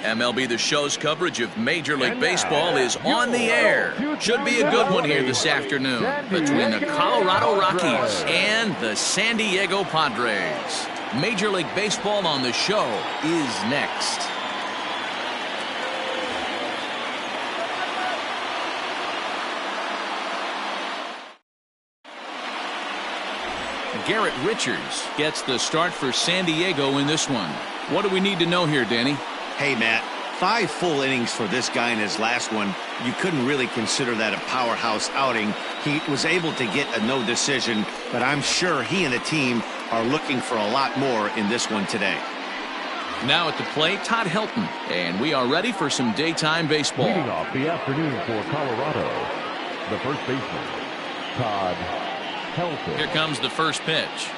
MLB The Show's coverage of Major League Baseball is on the air. Should be a good one here this afternoon between the Colorado Rockies and the San Diego Padres. Major League Baseball on the Show is next. Garrett Richards gets the start for San Diego in this one. What do we need to know here, Danny? Hey, Matt, 5 full innings for this guy in his last one. You couldn't really consider that a powerhouse outing. He was able to get a no decision, but I'm sure he and the team are looking for a lot more in this one today. Now at the plate, Todd Helton, and we are ready for some daytime baseball. Leading off the afternoon for Colorado, the first baseman, Todd Helton. Here comes the first pitch.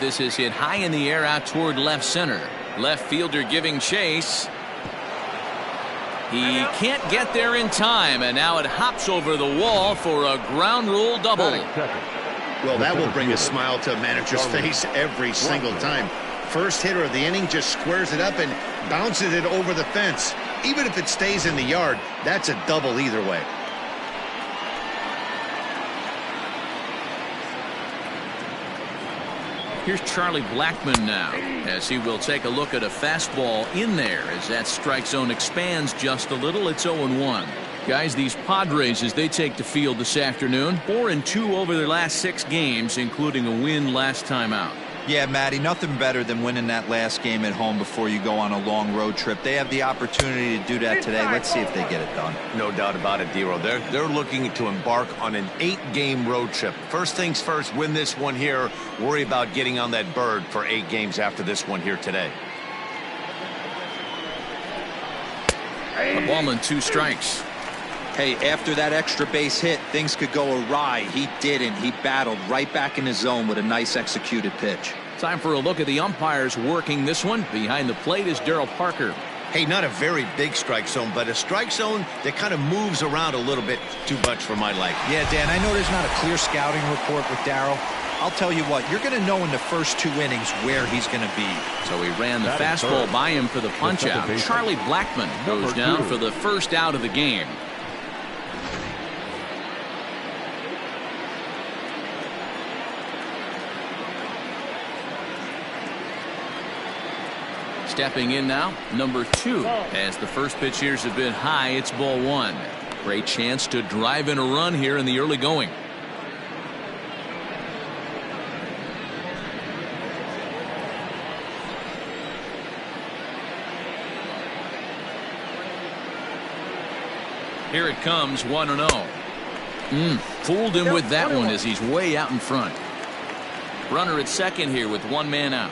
This is hit high in the air out toward left center. Left fielder giving chase. He can't get there in time, and now it hops over the wall for a ground rule double. Well, that will bring a smile to a manager's face every single time. First hitter of the inning just squares it up and bounces it over the fence. Even if it stays in the yard, that's a double either way. Here's Charlie Blackmon now, as he will take a look at a fastball in there as that strike zone expands just a little. It's 0-1. Guys, these Padres, as they take the field this afternoon, 4-2 over their last 6 games, including a win last time out. Yeah, Matty, nothing better than winning that last game at home before you go on a long road trip. They have the opportunity to do that today. Let's see if they get it done. No doubt about it, Dero. They're looking to embark on an 8-game road trip. First things first, win this one here. Worry about getting on that bird for 8 games after this one here today. A ball and 2 strikes. Hey, after that extra base hit, things could go awry. He didn't. He battled right back in his zone with a nice executed pitch. Time for a look at the umpires working this one. Behind the plate is Darryl Parker. Hey, not a very big strike zone, but a strike zone that kind of moves around a little bit too much for my liking. Yeah, Dan, I know there's not a clear scouting report with Darryl. I'll tell you what, you're going to know in the first 2 innings where he's going to be. So he ran the fastball by him for the punch-out. Charlie Blackmon goes down for the first out of the game. Stepping in now, number 2. As the first pitch here has been high, it's ball 1. Great chance to drive in a run here in the early going. Here it comes, 1-0. Fooled him with that one as he's way out in front. Runner at second here with 1 man out.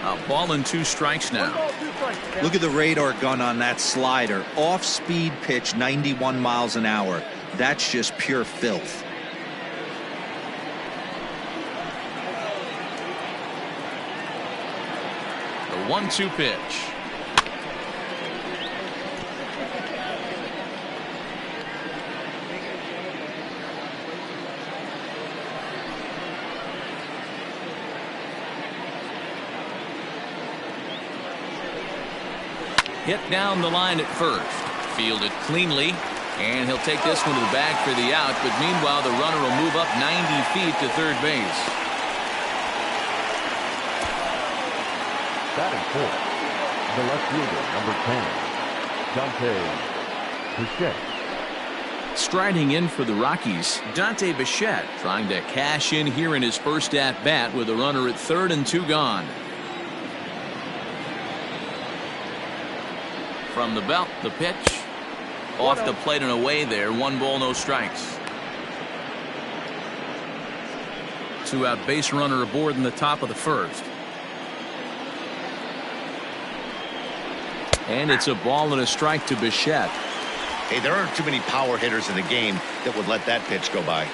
A ball and 2 strikes now. Look at the radar gun on that slider. Off-speed pitch, 91 miles an hour. That's just pure filth. The 1-2 pitch. Hit down the line at first. Fielded cleanly. And he'll take this one to the bag for the out. But meanwhile, the runner will move up 90 feet to third base. Batting fourth, the left fielder, number 10, Dante Bichette. Striding in for the Rockies, Dante Bichette trying to cash in here in his first at-bat with a runner at third and 2 gone. From the belt, the pitch. Off the plate and away there. 1 ball, no strikes. 2 out base runner aboard in the top of the first. And it's a ball and a strike to Bichette. Hey, there aren't too many power hitters in the game that would let that pitch go by.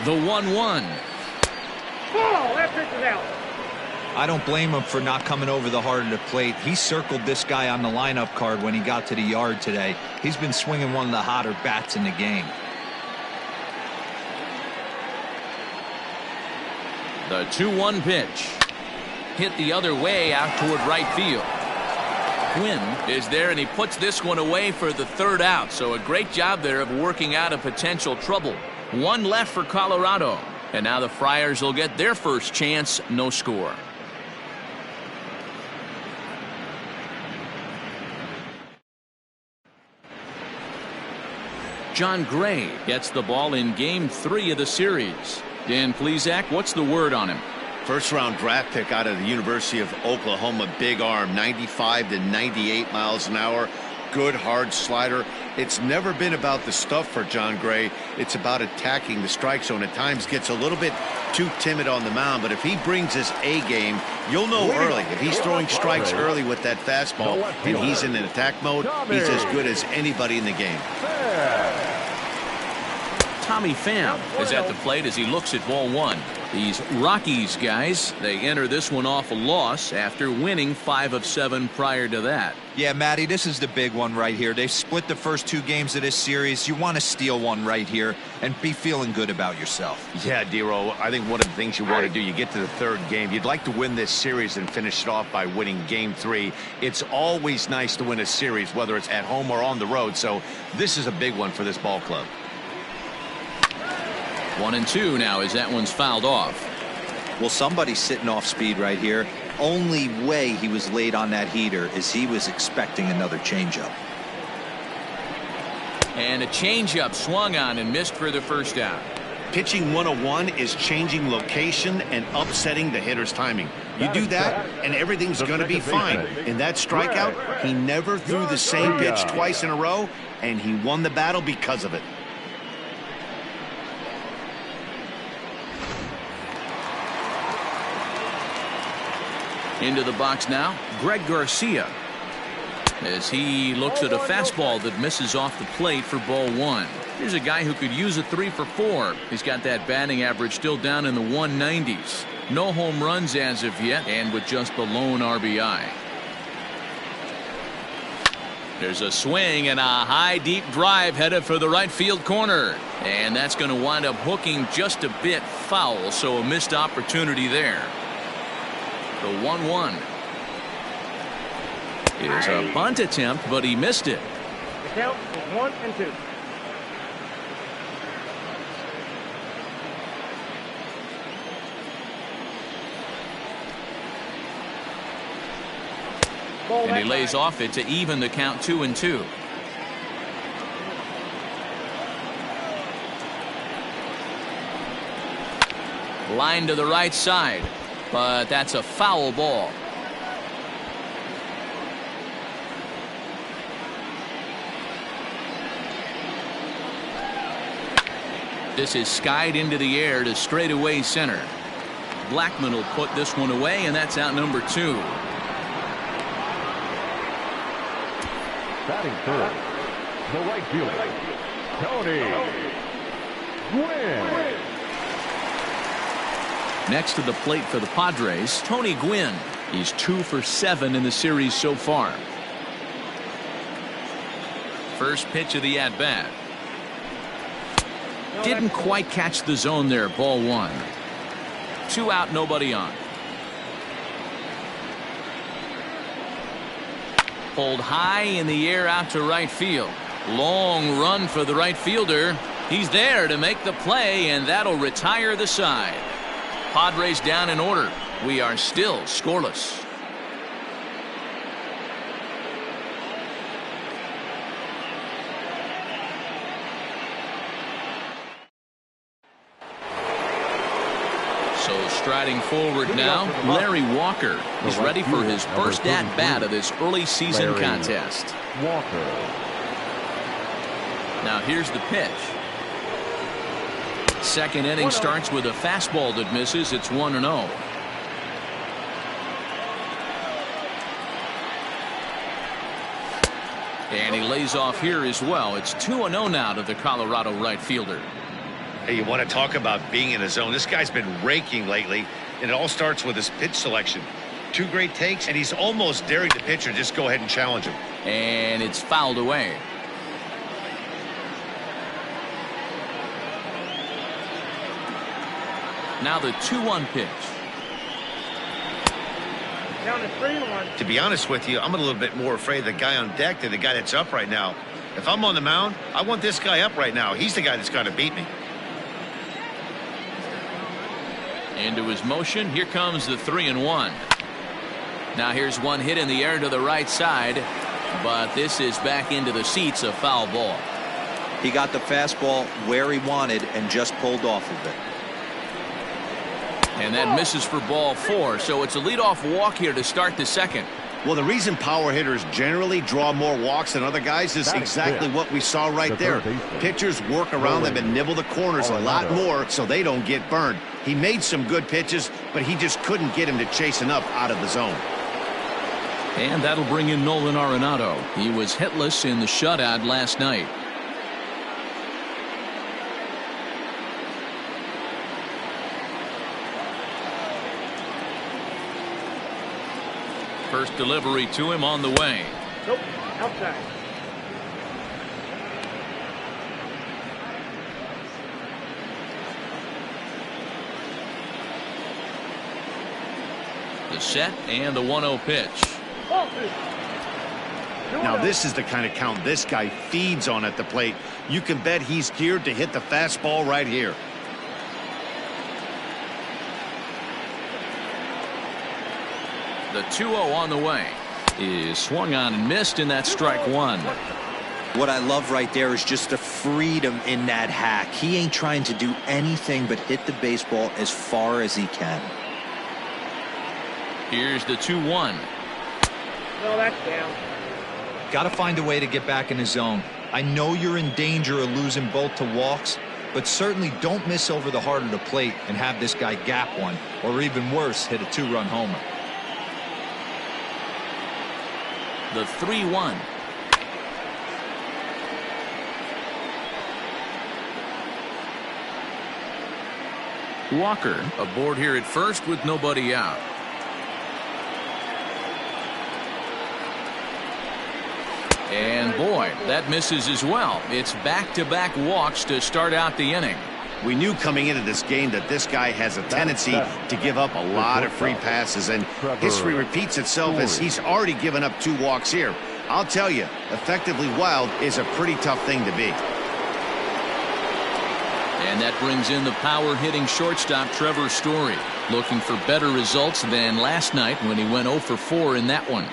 The 1-1. That pitch is out. I don't blame him for not coming over the heart of the plate. He circled this guy on the lineup card when he got to the yard today. He's been swinging one of the hotter bats in the game. The 2-1 pitch. Hit the other way out toward right field. Quinn is there, and he puts this one away for the third out. So a great job there of working out a potential trouble. One left for Colorado. And now the Friars will get their first chance. No score. John Gray gets the ball in Game 3 of the series. Dan Plesac, what's the word on him? First-round draft pick out of the University of Oklahoma. Big arm, 95 to 98 miles an hour. Good hard slider. It's never been about the stuff for John Gray. It's about attacking the strike zone. At times gets a little bit too timid on the mound, but if he brings his A game, you'll know early. If he's throwing strikes early with that fastball and he's in an attack mode, he's as good as anybody in the game. Tommy Pham is at the plate as he looks at ball one. These Rockies guys, they enter this one off a loss after winning 5 of 7 prior to that. Yeah, Matty, this is the big one right here. They've split the first 2 games of this series. You want to steal one right here and be feeling good about yourself. Yeah, Dero, I think one of the things you want to do, you get to the 3rd game, you'd like to win this series and finish it off by winning Game 3. It's always nice to win a series, whether it's at home or on the road, so this is a big one for this ball club. 1-2 now as that one's fouled off. Well, somebody's sitting off speed right here. Only way he was late on that heater is he was expecting another changeup. And a changeup swung on and missed for the first out. Pitching 101 is changing location and upsetting the hitter's timing. You do that and everything's going to be fine. In that strikeout, he never threw the same pitch twice in a row, and he won the battle because of it. Into the box now, Greg Garcia, as he looks at a fastball that misses off the plate for ball 1. Here's a guy who could use a 3 for 4. He's got that batting average still down in the 190s. No home runs as of yet, and with just the lone RBI. There's a swing and a high deep drive headed for the right field corner, and that's going to wind up hooking just a bit foul, so a missed opportunity there. The 1-1 is a bunt attempt, but he missed it. The count is 1-2. And he lays off it to even the count 2-2. Line to the right side, but that's a foul ball. This is skied into the air to straightaway center. Blackman will put this one away, and that's out number 2. Batting third, the right fielder, Tony Gwynn. Next to the plate for the Padres, Tony Gwynn. He's 2 for 7 in the series so far. First pitch of the at-bat. Didn't quite catch the zone there, ball 1. 2 out, nobody on. Pulled high in the air out to right field. Long run for the right fielder. He's there to make the play, and that'll retire the side. Padres down in order. We are still scoreless. So striding forward now, Larry Walker is ready for his first at-bat of this early season contest. Walker. Now here's the pitch. Second inning starts with a fastball that misses. It's 1-0. And he lays off here as well. It's 2-0 now to the Colorado right fielder. Hey, you want to talk about being in the zone? This guy's been raking lately, and it all starts with his pitch selection. 2 great takes, and he's almost daring the pitcher just go ahead and challenge him. And it's fouled away. Now the 2-1 pitch. Down to 3-1. To be honest with you, I'm a little bit more afraid of the guy on deck than the guy that's up right now. If I'm on the mound, I want this guy up right now. He's the guy that's got to beat me. Into his motion. Here comes the 3-1. Now here's one hit in the air to the right side, but this is back into the seats, a foul ball. He got the fastball where he wanted and just pulled off of it. And that misses for ball 4, so it's a leadoff walk here to start the second. Well, the reason power hitters generally draw more walks than other guys is exactly what we saw right there. Pitchers work around them and nibble the corners a lot more so they don't get burned. He made some good pitches, but he just couldn't get him to chase enough out of the zone. And that'll bring in Nolan Arenado. He was hitless in the shutout last night. First delivery to him on the way. Nope, outside. The set and the 1-0 pitch. Ball 2. Now this is the kind of count this guy feeds on at the plate. You can bet he's geared to hit the fastball right here. The 2-0 on the way is swung on and missed, and that's strike 1. What I love right there is just the freedom in that hack. He ain't trying to do anything but hit the baseball as far as he can. Here's the 2-1. No, that's down. Got to find a way to get back in the zone. I know you're in danger of losing both to walks, but certainly don't miss over the heart of the plate and have this guy gap one, or even worse, hit a 2-run homer. The 3-1. Walker aboard here at first with nobody out. And boy, that misses as well. It's back-to-back walks to start out the inning. We knew coming into this game that this guy has a tendency to give up a lot of free passes, and history repeats itself as he's already given up 2 walks here. I'll tell you, effectively wild is a pretty tough thing to be. And that brings in the power-hitting shortstop Trevor Story, looking for better results than last night when he went 0 for 4 in that one.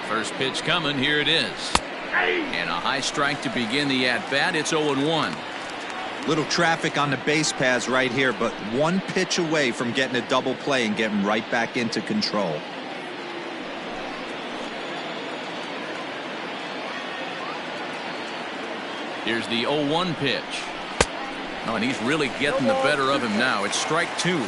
First pitch coming. Here it is. And a high strike to begin the at-bat. It's 0-1. Little traffic on the base paths right here, but one pitch away from getting a double play and getting right back into control. Here's the 0-1 pitch. Oh, and he's really getting the better of him now. It's strike 2.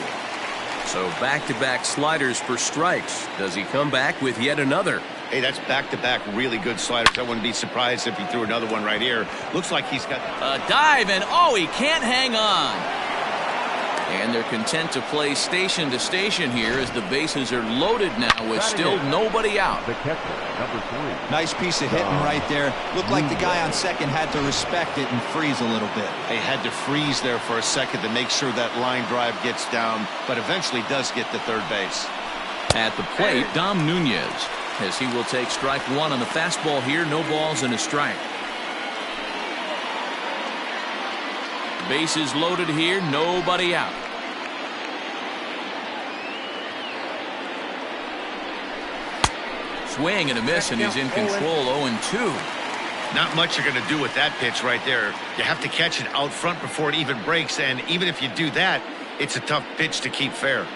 So back-to-back sliders for strikes. Does he come back with yet another? Hey, that's back-to-back really good sliders. I wouldn't be surprised if he threw another one right here. Looks like he's got a dive, and oh, he can't hang on. And they're content to play station to station here as the bases are loaded now with still nobody out. The catcher, number 3. Nice piece of hitting right there. Looked like the guy on second had to respect it and freeze a little bit. They had to freeze there for a second to make sure that line drive gets down, but eventually does get to third base. At the plate, Dom Nunez, as he will take strike 1 on the fastball here. No balls and a strike. Bases loaded here. Nobody out. Swing and a miss, and he's in control. 0-2. Not much you're going to do with that pitch right there. You have to catch it out front before it even breaks, and even if you do that, it's a tough pitch to keep fair.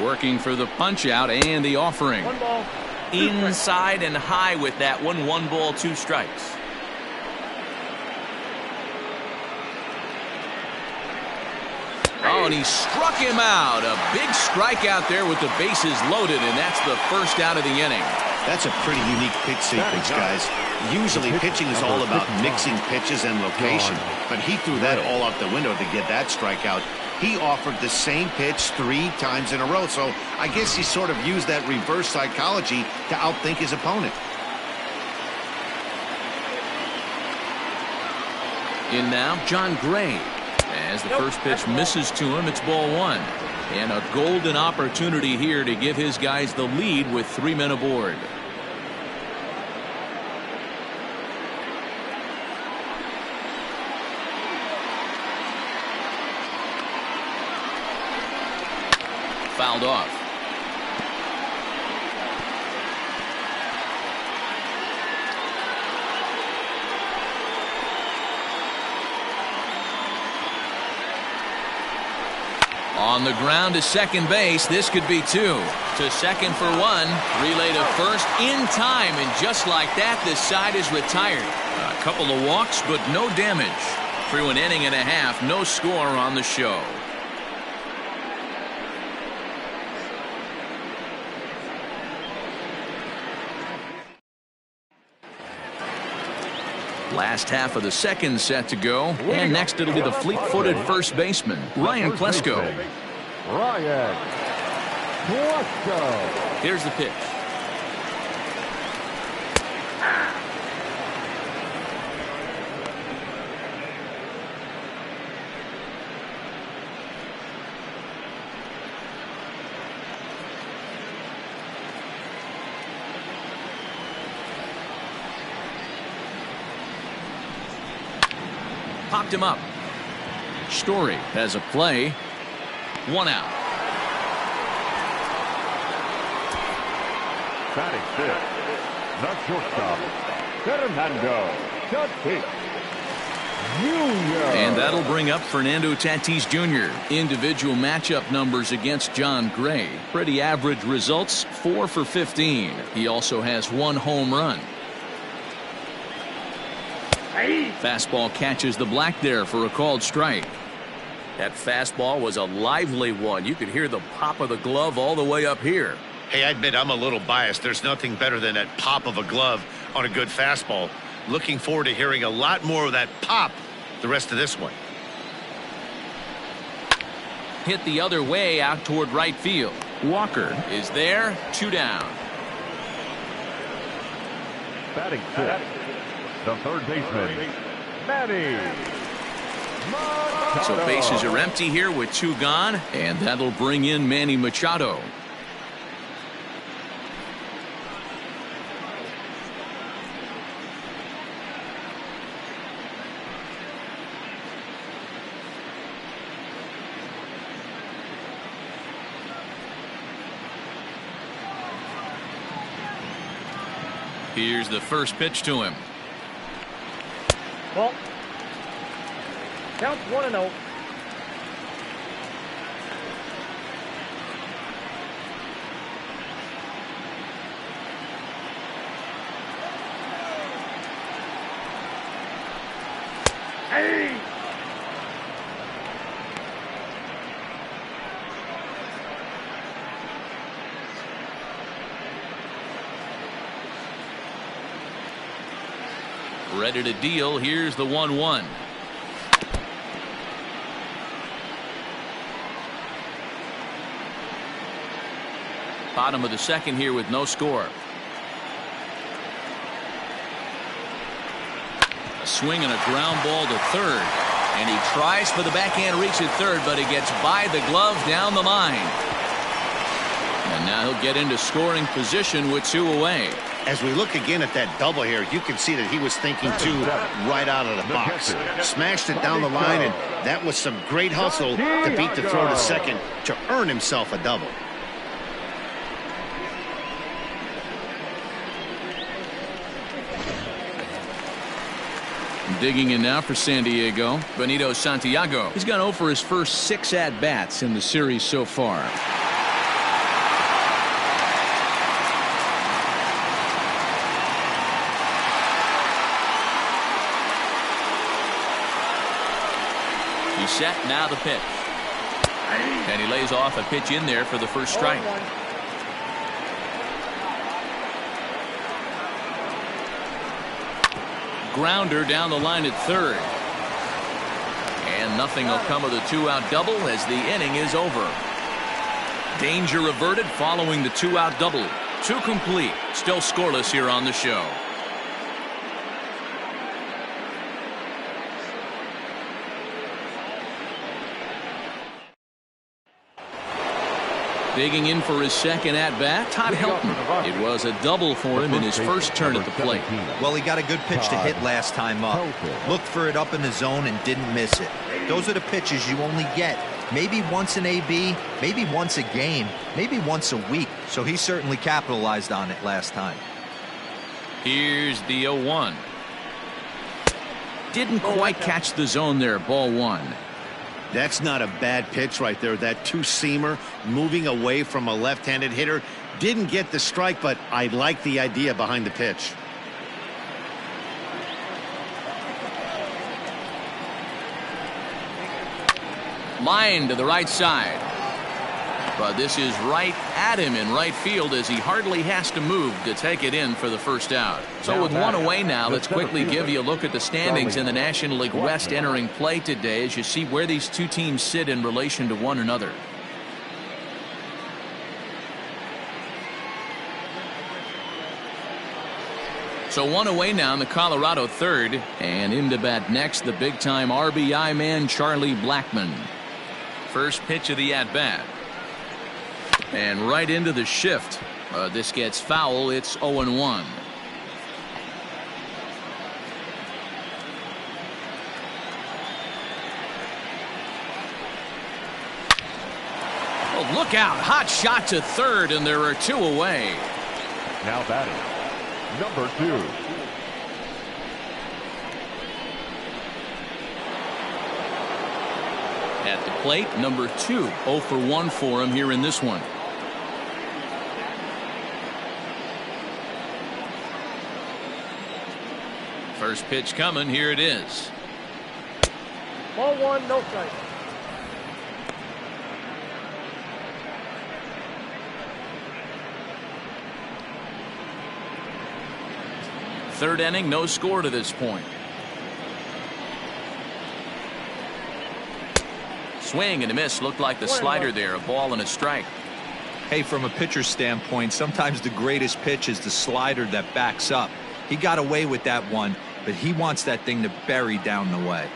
Working for the punch out and the offering. 1 ball. inside and high with that one. 1 ball, 2 strikes. Oh, and he struck him out. A big strikeout there with the bases loaded, and that's the first out of the inning. That's a pretty unique pitch sequence, guys. Usually pitching is all about mixing pitches and location, but he threw that all out the window to get that strikeout. He offered the same pitch 3 times in a row, so I guess he sort of used that reverse psychology to outthink his opponent. In now, John Gray. As the first pitch misses to him, it's ball 1. And a golden opportunity here to give his guys the lead with 3 men aboard. Fouled off. On the ground to second base. This could be 2. To second for 1. Relay to first in time. And just like that, this side is retired. A couple of walks, but no damage. Through an inning and a half, no score on the show. Last half of the second set to go. And next it'll be the fleet-footed first baseman, Ryan Klesko. Ryan Klesko. Here's the pitch. Popped him up. Story has a play. 1 out. Batting 5th, the shortstop, Fernando Tatis Jr. And that'll bring up Fernando Tatis Jr. Individual matchup numbers against John Gray. Pretty average results, 4 for 15. He also has 1 home run. Fastball catches the black there for a called strike. That fastball was a lively one. You could hear the pop of the glove all the way up here. Hey, I admit I'm a little biased. There's nothing better than that pop of a glove on a good fastball. Looking forward to hearing a lot more of that pop the rest of this one. Hit the other way out toward right field. Walker is there. 2 down. Batting 5th, the third baseman, Manny. So bases are empty here with 2 gone, and that'll bring in Manny Machado. Here's the first pitch to him. Well, counts 1-0. Hey! Ready to deal. Here's the 1-1. Bottom of the second here with no score. A swing and a ground ball to third. And he tries for the backhand reach at third, but he gets by the glove down the line. And now he'll get into scoring position with 2 away. As we look again at that double here, you can see that he was thinking 2 right out of the box. Smashed it down the line, and that was some great hustle to beat the throw to second to earn himself a double. Digging in now for San Diego, Benito Santiago. He's gone 0 for his first 6 at-bats in the series so far. He's set. Now the pitch. And he lays off a pitch in there for the first strike. Grounder down the line at third. And nothing will come of the two-out double as the inning is over. Danger averted following the two-out double. Two complete. Still scoreless here on the show. Digging in for his second at-bat, Todd Helton. It was a double for him in his first turn at the plate. Well, he got a good pitch to hit last time up. Looked for it up in the zone and didn't miss it. Those are the pitches you only get maybe once in AB, maybe once a game, maybe once a week. So he certainly capitalized on it last time. Here's the 0-1. Didn't quite catch the zone there. Ball one. That's not a bad pitch right there. That two-seamer moving away from a left-handed hitter. Didn't get the strike, but I like the idea behind the pitch. Line to the right side. But this is right at him in right field as he hardly has to move to take it in for the first out. So with one away now, let's quickly give you a look at the standings in the National League West entering play today as you see where these two teams sit in relation to one another. So one away now in the Colorado third, and in to bat next the big-time RBI man Charlie Blackmon. First pitch of the at-bat. And right into the shift. This gets foul. It's 0-1. Oh, look out. Hot shot to third, and there are two away. Now batting, number 2. At the plate, number 2. 0 for 1 for him here in this one. First pitch coming. Here it is. Ball one, no strike. Third inning, no score to this point. Swing and a miss. Looked like the slider there. A ball and a strike. Hey, from a pitcher's standpoint, sometimes the greatest pitch is the slider that backs up. He got away with that one, but he wants that thing to bury down the way.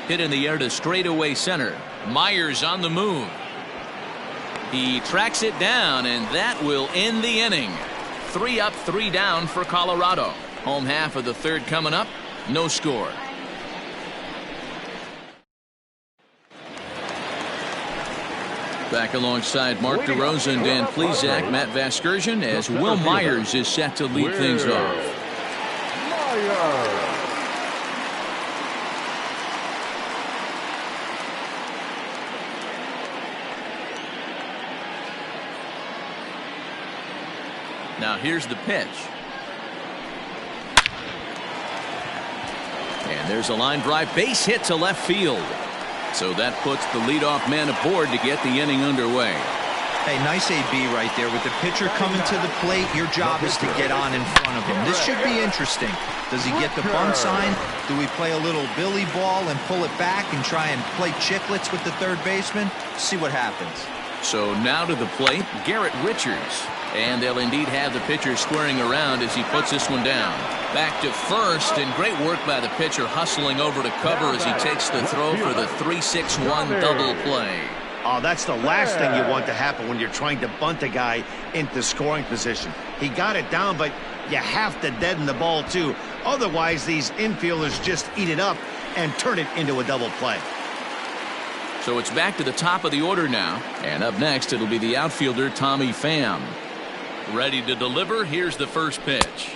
Hit in the air to straightaway center. Myers on the move. He tracks it down, and that will end the inning. 3 up, 3 down for Colorado. Home half of the third coming up. No score. Back alongside Mark DeRosa and Dan Plesac, Matt Vasgersian, as Will Myers is set to lead things off. Now here's the pitch. And there's a line drive, base hit to left field. So that puts the leadoff man aboard to get the inning underway. Hey, nice AB right there. With the pitcher coming to the plate, your job is to get on in front of him. This should be interesting. Does he get the bunt sign? Do we play a little billy ball and pull it back and try and play chicklets with the third baseman? See what happens. So now to the plate, Garrett Richards. And they'll indeed have the pitcher squaring around as he puts this one down. Back to first, and great work by the pitcher hustling over to cover as he takes the throw for the 3-6-1 double play. Oh, that's the last thing you want to happen when you're trying to bunt a guy into scoring position. He got it down, but you have to deaden the ball too. Otherwise, these infielders just eat it up and turn it into a double play. So it's back to the top of the order now. And up next, it'll be the outfielder Tommy Pham. Ready to deliver. Here's the first pitch.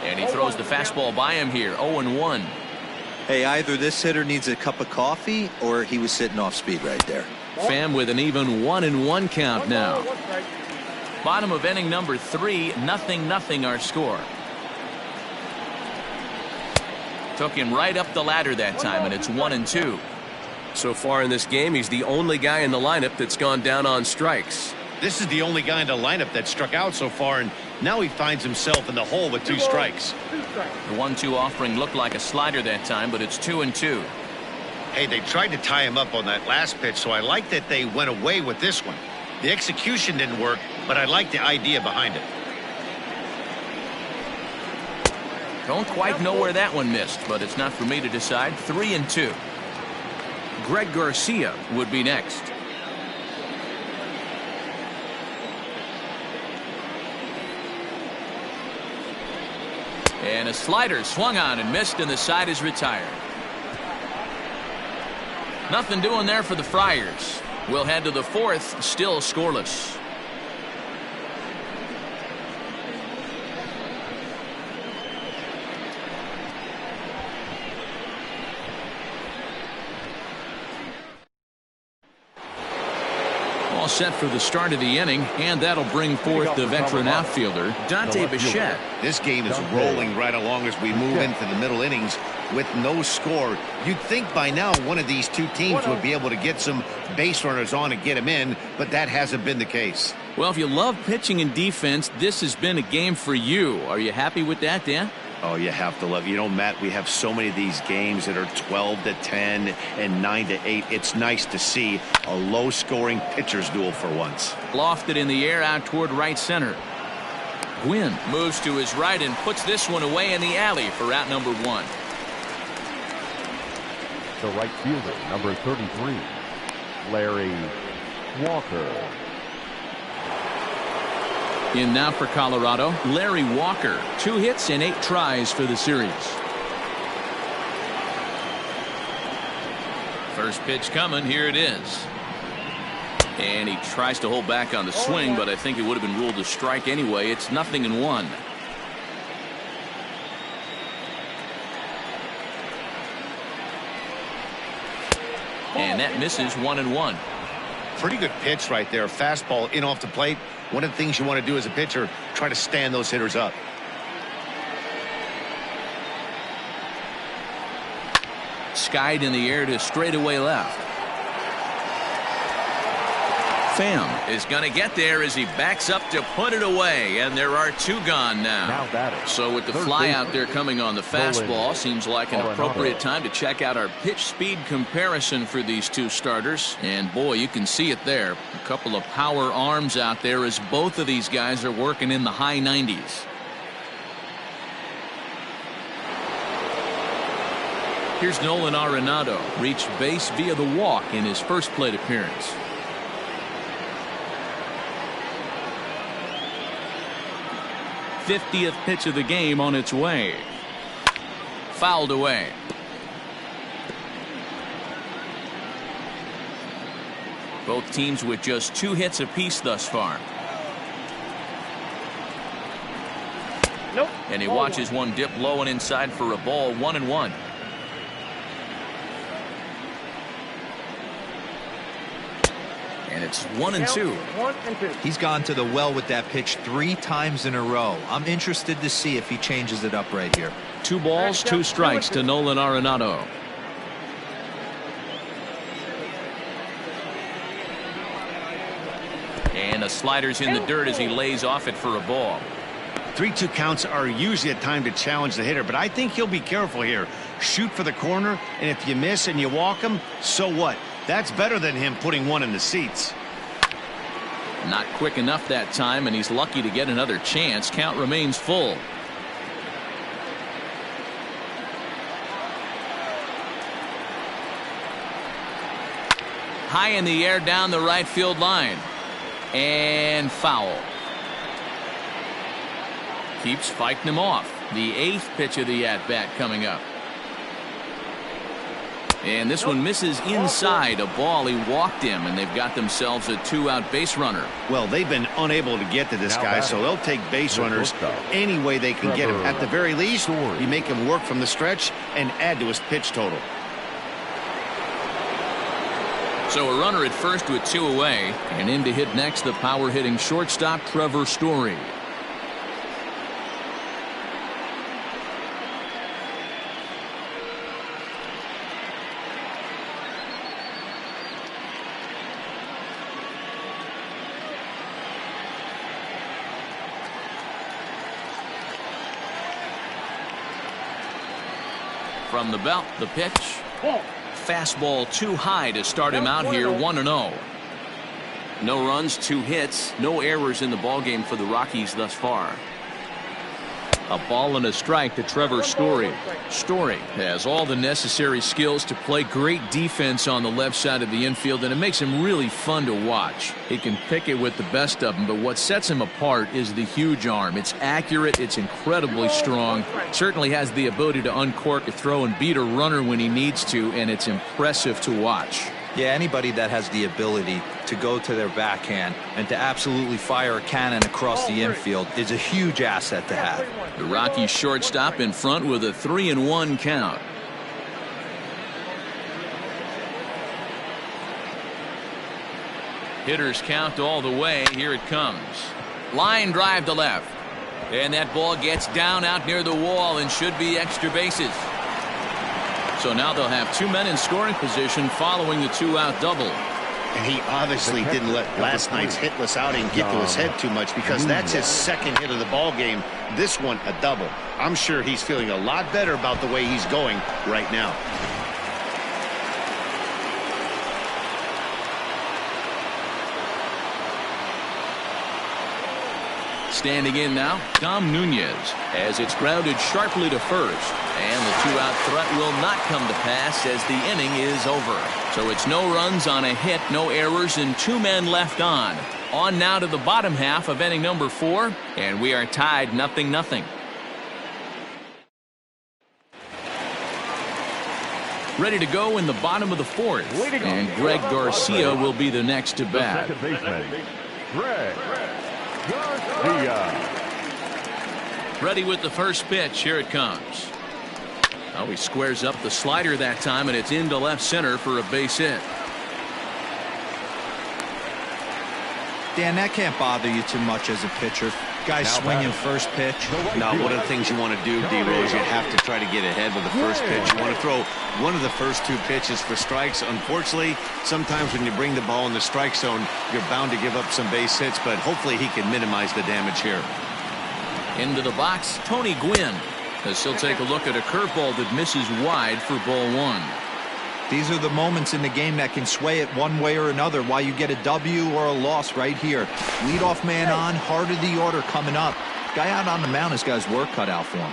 And he throws the fastball by him here. 0-1. Hey, either this hitter needs a cup of coffee or he was sitting off speed right there. Pham with an even 1-1 count now. Bottom of inning number 3. 0-0 our score. Took him right up the ladder that time, and it's 1-2. So far in this game, he's the only guy in the lineup that's gone down on strikes. This is the only guy in the lineup that struck out so far, and now he finds himself in the hole with 2 strikes. The 1-2 offering looked like a slider that time, but it's 2-2. Hey, they tried to tie him up on that last pitch, so I like that they went away with this one. The execution didn't work, but I like the idea behind it. Don't quite know where that one missed, but it's not for me to decide. 3-2. Greg Garcia would be next. And a slider swung on and missed, and the side is retired. Nothing doing there for the Friars. We'll head to the 4th, still scoreless. All set for the start of the inning, and that'll bring forth the veteran outfielder, Dante Bichette. This game is rolling right along as we move into the middle innings with no score. You'd think by now one of these two teams would be able to get some base runners on and get them in, but that hasn't been the case. Well, if you love pitching and defense, this has been a game for you. Are you happy with that, Dan? Oh, you have to love. You know, Matt, we have so many of these games that are 12-10 and 9-8. It's nice to see a low-scoring pitcher's duel for once. Lofted in the air out toward right center. Gwynn moves to his right and puts this one away in the alley for out number 1. The right fielder, number 33, Larry Walker. In now for Colorado, Larry Walker. 2 hits and 8 tries for the series. First pitch coming. Here it is. And he tries to hold back on the swing, but I think it would have been ruled a strike anyway. It's 0-1. And that misses 1-1. Pretty good pitch right there. Fastball in off the plate. One of the things you want to do as a pitcher, try to stand those hitters up. Skied in the air to straightaway left. Pham is going to get there as he backs up to put it away, and there are 2 gone now. So with the fly out there coming on the fastball, seems like an appropriate time to check out our pitch speed comparison for these 2 starters. And boy, you can see it there. A couple of power arms out there as both of these guys are working in the high 90s. Here's Nolan Arenado, reached base via the walk in his first plate appearance. '50th pitch of the game on its way. Fouled away. Both teams with just 2 hits apiece thus far. Nope. And he watches one dip low and inside for a ball. 1-1. And it's 1-2. 1-2. He's gone to the well with that pitch 3 times in a row. I'm interested to see if he changes it up right here. 2 balls, 2 strikes to Nolan Arenado. And the slider's in the dirt as he lays off it for a ball. 3-2 counts are usually a time to challenge the hitter, but I think he'll be careful here. Shoot for the corner, and if you miss and you walk him, so what? That's better than him putting one in the seats. Not quick enough that time, and he's lucky to get another chance. Count remains full. High in the air down the right field line. And foul. Keeps fighting him off. The 8th pitch of the at-bat coming up. And this one misses inside. A ball. He walked him, and they've got themselves a 2-out base runner. Well, they've been unable to get to this guy, so they'll take base runners any way they can get him. At the very least, you make him work from the stretch and add to his pitch total. So a runner at first with 2 away, and in to hit next the power hitting shortstop Trevor Story. From the belt, the pitch. Fastball too high to start him out here, 1-0. No runs, 2 hits, no errors in the ballgame for the Rockies thus far. A ball and a strike to Trevor Story. Story has all the necessary skills to play great defense on the left side of the infield, and it makes him really fun to watch. He can pick it with the best of them, but what sets him apart is the huge arm. It's accurate, it's incredibly strong, certainly has the ability to uncork a throw and beat a runner when he needs to, and it's impressive to watch. Yeah, anybody that has the ability to go to their backhand and to absolutely fire a cannon across the infield is a huge asset to have. The Rockies shortstop in front with a 3-1 count. Hitters count all the way. Here it comes. Line drive to left. And that ball gets down out near the wall and should be extra bases. So now they'll have 2 men in scoring position following the 2-out double. And he obviously didn't let last night's hitless outing get to his head too much, because that's his second hit of the ball game. This one a double. I'm sure he's feeling a lot better about the way he's going right now. Standing in now, Dom Nunez, as it's grounded sharply to first. And the 2-out threat will not come to pass as the inning is over. So it's no runs on a hit, no errors, and 2 men left on. On now to the bottom half of inning number 4, and we are tied 0-0. Ready to go in the bottom of the 4th. And Greg Garcia will be the next to bat. Second baseman, Greg Garcia. Ready with the first pitch. Here it comes. Oh, he squares up the slider that time, and it's into left center for a base hit. Dan, that can't bother you too much as a pitcher. Guys swinging first pitch. Now, one of the things you want to do, D-Rose, you have to try to get ahead with the first pitch. You want to throw one of the first 2 pitches for strikes. Unfortunately, sometimes when you bring the ball in the strike zone, you're bound to give up some base hits, but hopefully he can minimize the damage here. Into the box, Tony Gwynn, as he'll take a look at a curveball that misses wide for ball 1. These are the moments in the game that can sway it one way or another, why you get a W or a loss right here. Leadoff man on, heart of the order coming up. Guy out on the mound has got his work cut out for him.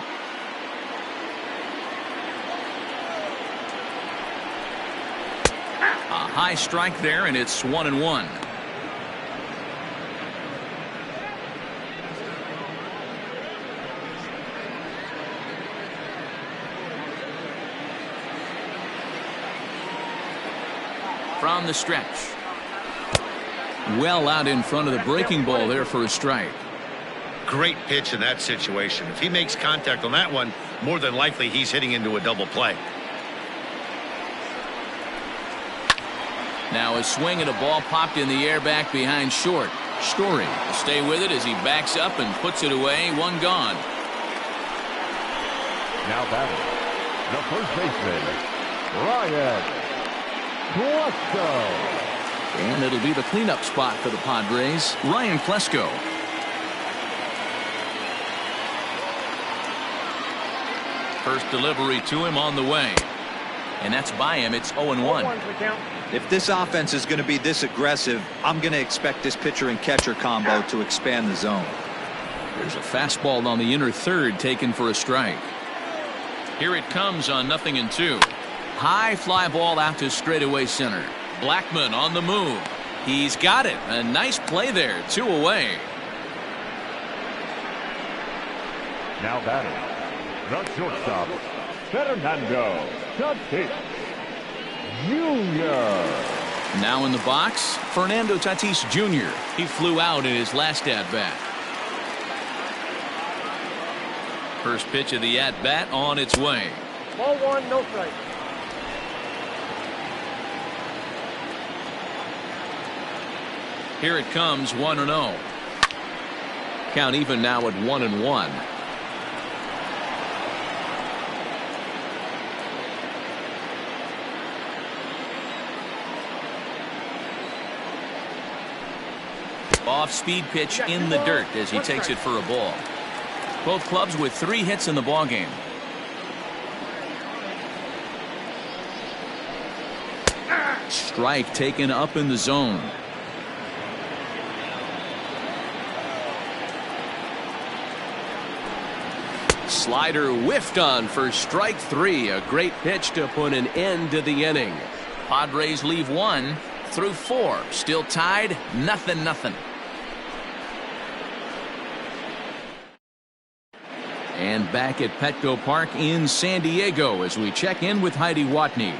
A high strike there, and it's 1-1. From the stretch. Well out in front of the breaking ball there for a strike. Great pitch in that situation. If he makes contact on that one, more than likely he's hitting into a double play. Now a swing and a ball popped in the air back behind short. Story will stay with it as he backs up and puts it away. 1 gone. Now batting, the first baseman, Ryan. And it'll be the cleanup spot for the Padres, Ryan Klesko. First delivery to him on the way. And that's by him. It's 0-1. If this offense is going to be this aggressive, I'm going to expect this pitcher and catcher combo to expand the zone. There's a fastball on the inner third taken for a strike. Here it comes on 0-2. High fly ball out to straightaway center. Blackmon on the move. He's got it. A nice play there. 2 away. Now batting, the shortstop, Fernando Tatis Jr. Now in the box, Fernando Tatis Jr. He flew out in his last at-bat. First pitch of the at-bat on its way. Ball 1, no strike. Here it comes, 1-0. Count even now at 1-1. Off-speed pitch in the dirt as he takes it for a ball. Both clubs with 3 hits in the ballgame. Strike taken up in the zone. Slider whiffed on for strike 3. A great pitch to put an end to the inning. Padres leave 1 through 4. Still tied, 0-0. And back at Petco Park in San Diego as we check in with Heidi Watney.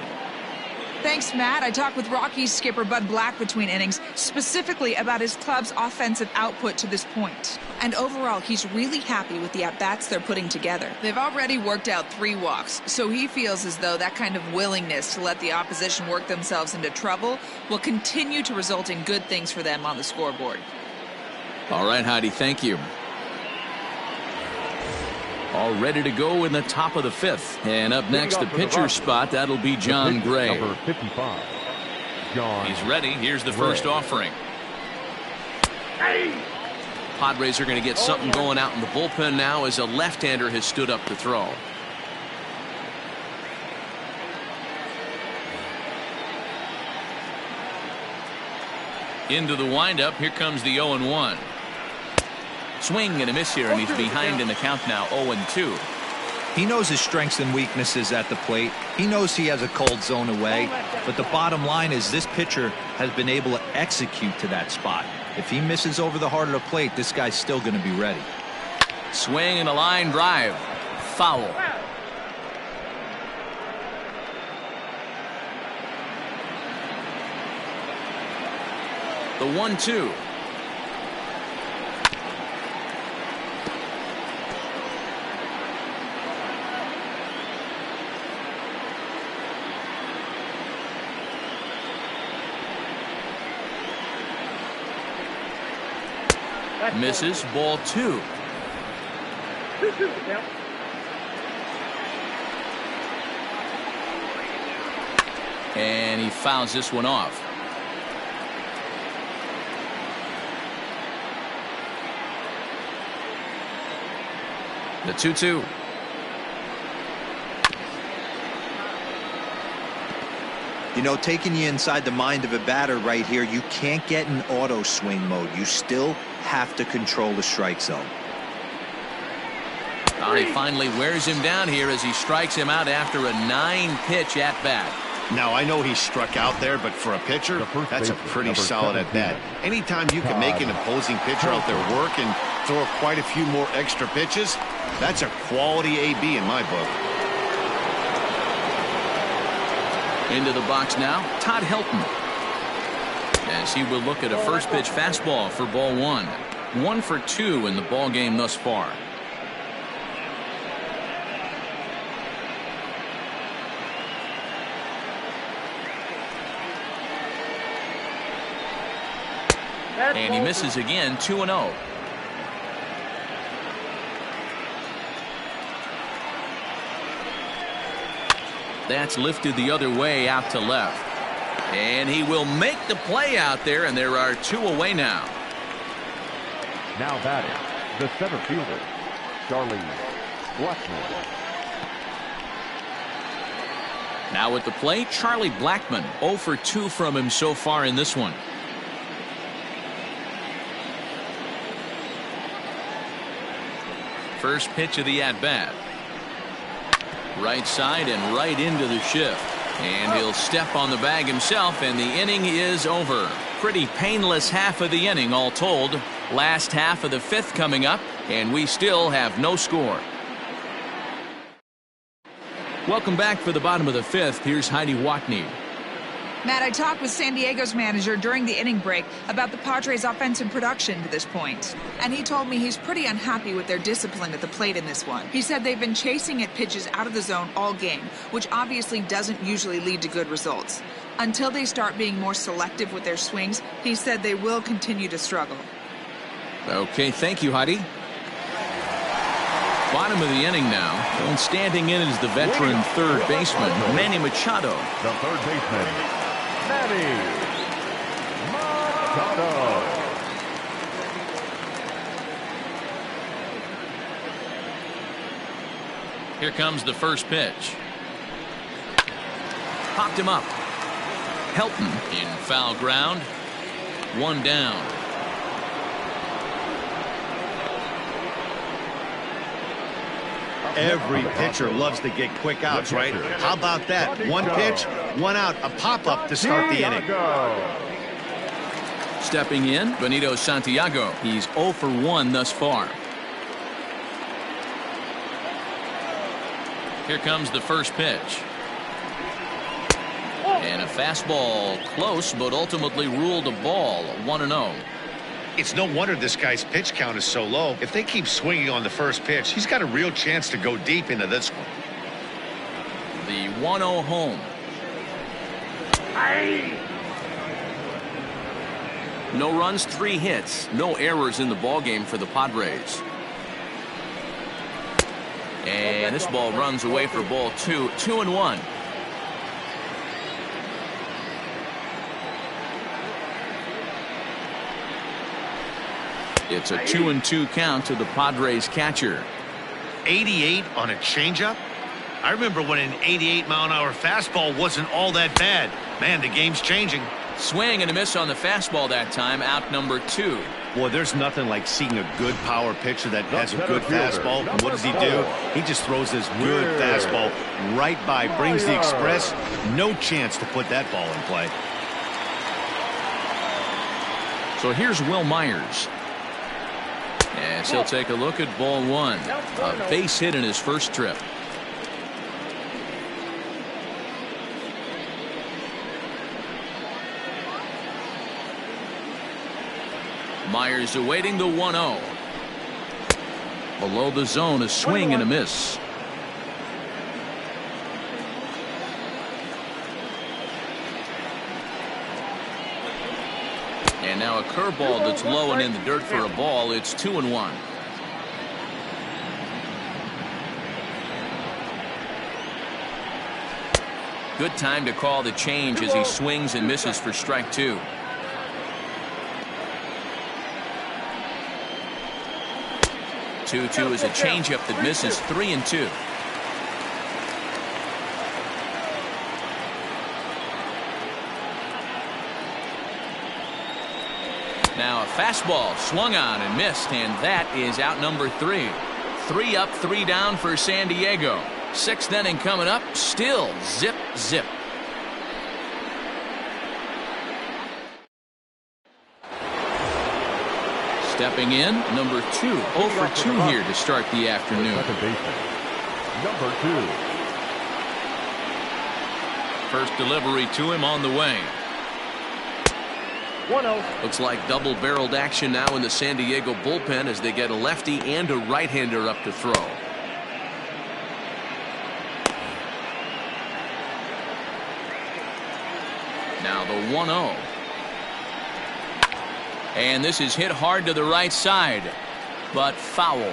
Thanks, Matt. I talked with Rockies skipper Bud Black between innings, specifically about his club's offensive output to this point. And overall, he's really happy with the at-bats they're putting together. They've already worked out 3 walks, so he feels as though that kind of willingness to let the opposition work themselves into trouble will continue to result in good things for them on the scoreboard. All right, Heidi, thank you. All ready to go in the top of the 5th. And up next, the pitcher spot, that'll be John Gray. Number 55, John. He's ready. Here's the first offering. Padres are going to get something going out in the bullpen now as a left-hander has stood up to throw. Into the windup. Here comes the 0-1. Swing and a miss here, and he's behind in the count now, 0-2. He knows his strengths and weaknesses at the plate. He knows he has a cold zone away. But the bottom line is this pitcher has been able to execute to that spot. If he misses over the heart of the plate, this guy's still going to be ready. Swing and a line drive. Foul. The 1-2. Misses. Ball 2. And he fouls this one off. The 2-2. You know, taking you inside the mind of a batter right here, you can't get in auto swing mode. You still have to control the strike zone. He finally wears him down here as he strikes him out after a 9-pitch at bat. Now, I know he struck out there, but for a pitcher, that's a pretty solid at bat. Anytime you can make an opposing pitcher out there work and throw quite a few more extra pitches, that's a quality AB in my book. Into the box now, Todd Helton. As he will look at a first pitch fastball for ball 1. 1 for 2 in the ball game thus far. And he misses again, 2-0. That's lifted the other way out to left. And he will make the play out there, and there are 2 away now. Now batting, the center fielder, Charlie Blackmon. Now at the plate, Charlie Blackmon. 0 for 2 from him so far in this one. First pitch of the at-bat. Right side and right into the shift. And he'll step on the bag himself, and the inning is over. Pretty painless half of the inning all told. Last half of the 5th coming up, and we still have no score. Welcome back for the bottom of the 5th. Here's Heidi Watney. Matt, I talked with San Diego's manager during the inning break about the Padres' offensive production to this point. And he told me he's pretty unhappy with their discipline at the plate in this one. He said they've been chasing at pitches out of the zone all game, which obviously doesn't usually lead to good results. Until they start being more selective with their swings, he said they will continue to struggle. Okay, thank you, Heidi. Bottom of the inning now, and standing in is the veteran third baseman, Manny Machado. The third baseman, Manny Machado. Here comes the first pitch. Popped him up. Helton in foul ground. One down. Every pitcher loves to get quick outs, right? How about that? One pitch, one out, a pop-up to start the inning. Stepping in, Benito Santiago. He's 0 for 1 thus far. Here comes the first pitch. And a fastball close, but ultimately ruled a ball. 1-0. It's no wonder this guy's pitch count is so low. If they keep swinging on the first pitch, he's got a real chance to go deep into this one. The 1-0 home. No runs, 3 hits, no errors in the ballgame for the Padres. And this ball runs away for ball 2. 2-1. It's a 2-2 count to the Padres catcher. 88 on a changeup? I remember when an 88-mile-an-hour fastball wasn't all that bad. Man, the game's changing. Swing and a miss on the fastball that time. Out number 2. Boy, there's nothing like seeing a good power pitcher that has a good fastball. And what does he do? He just throws this good fastball right by, brings the express. No chance to put that ball in play. So here's Will Myers. As he'll take a look at ball 1. A base hit in his first trip. Myers awaiting the 1-0. Below the zone, a swing and a miss. And now a curveball that's low and in the dirt for a ball. It's 2-1. Good time to call the change as he swings and misses for strike 2. Two is a changeup that misses. 3-2. Now a fastball swung on and missed, and that is out number 3. 3 up, 3 down for San Diego. 6th inning coming up. Still zip, zip. Stepping in, number 2. 0 for 2 here to start the afternoon. Second baseman, number 2. First delivery to him on the way. 1-0. Looks like double-barreled action now in the San Diego bullpen as they get a lefty and a right-hander up to throw. Now the 1-0. And this is hit hard to the right side, but foul.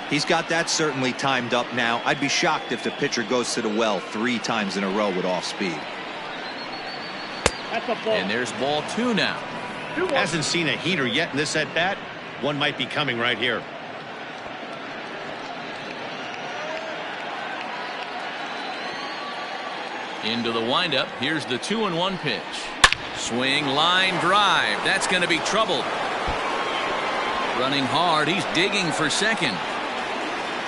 He's got that certainly timed up now. I'd be shocked if the pitcher goes to the well 3 times in a row with off speed. That's a ball. And there's ball 2 now. Hasn't seen a heater yet in this at-bat. One might be coming right here. Into the windup. Here's the 2-1 pitch. Swing, line, drive. That's going to be trouble. Running hard. He's digging for second.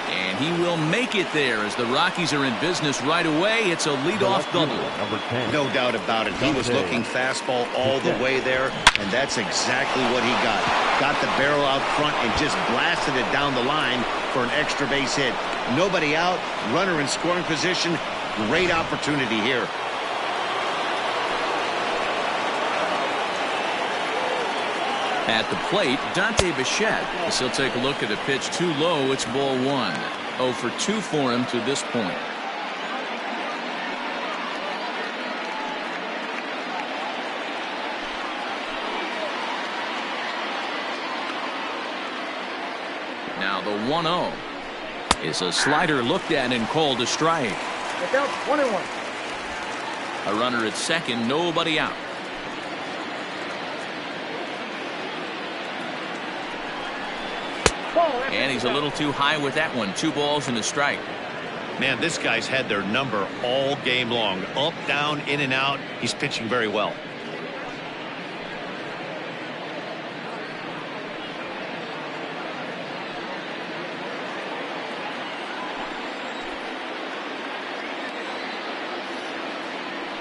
And he will make it there as the Rockies are in business right away. It's a leadoff double. Number 10. No doubt about it. He was looking fastball all the way there, and that's exactly what he got. Got the barrel out front and just blasted it down the line for an extra base hit. Nobody out, runner in scoring position. Great opportunity here. At the plate, Dante Bichette. As he'll take a look at a pitch too low. It's ball 1. 0 for 2 for him to this point. Now the 1-0 is a slider looked at and called a strike. Look out, 1-1. A runner at second, nobody out. And he's a little too high with that one. 2 balls and a strike. Man, this guy's had their number all game long. Up, down, in and out. He's pitching very well.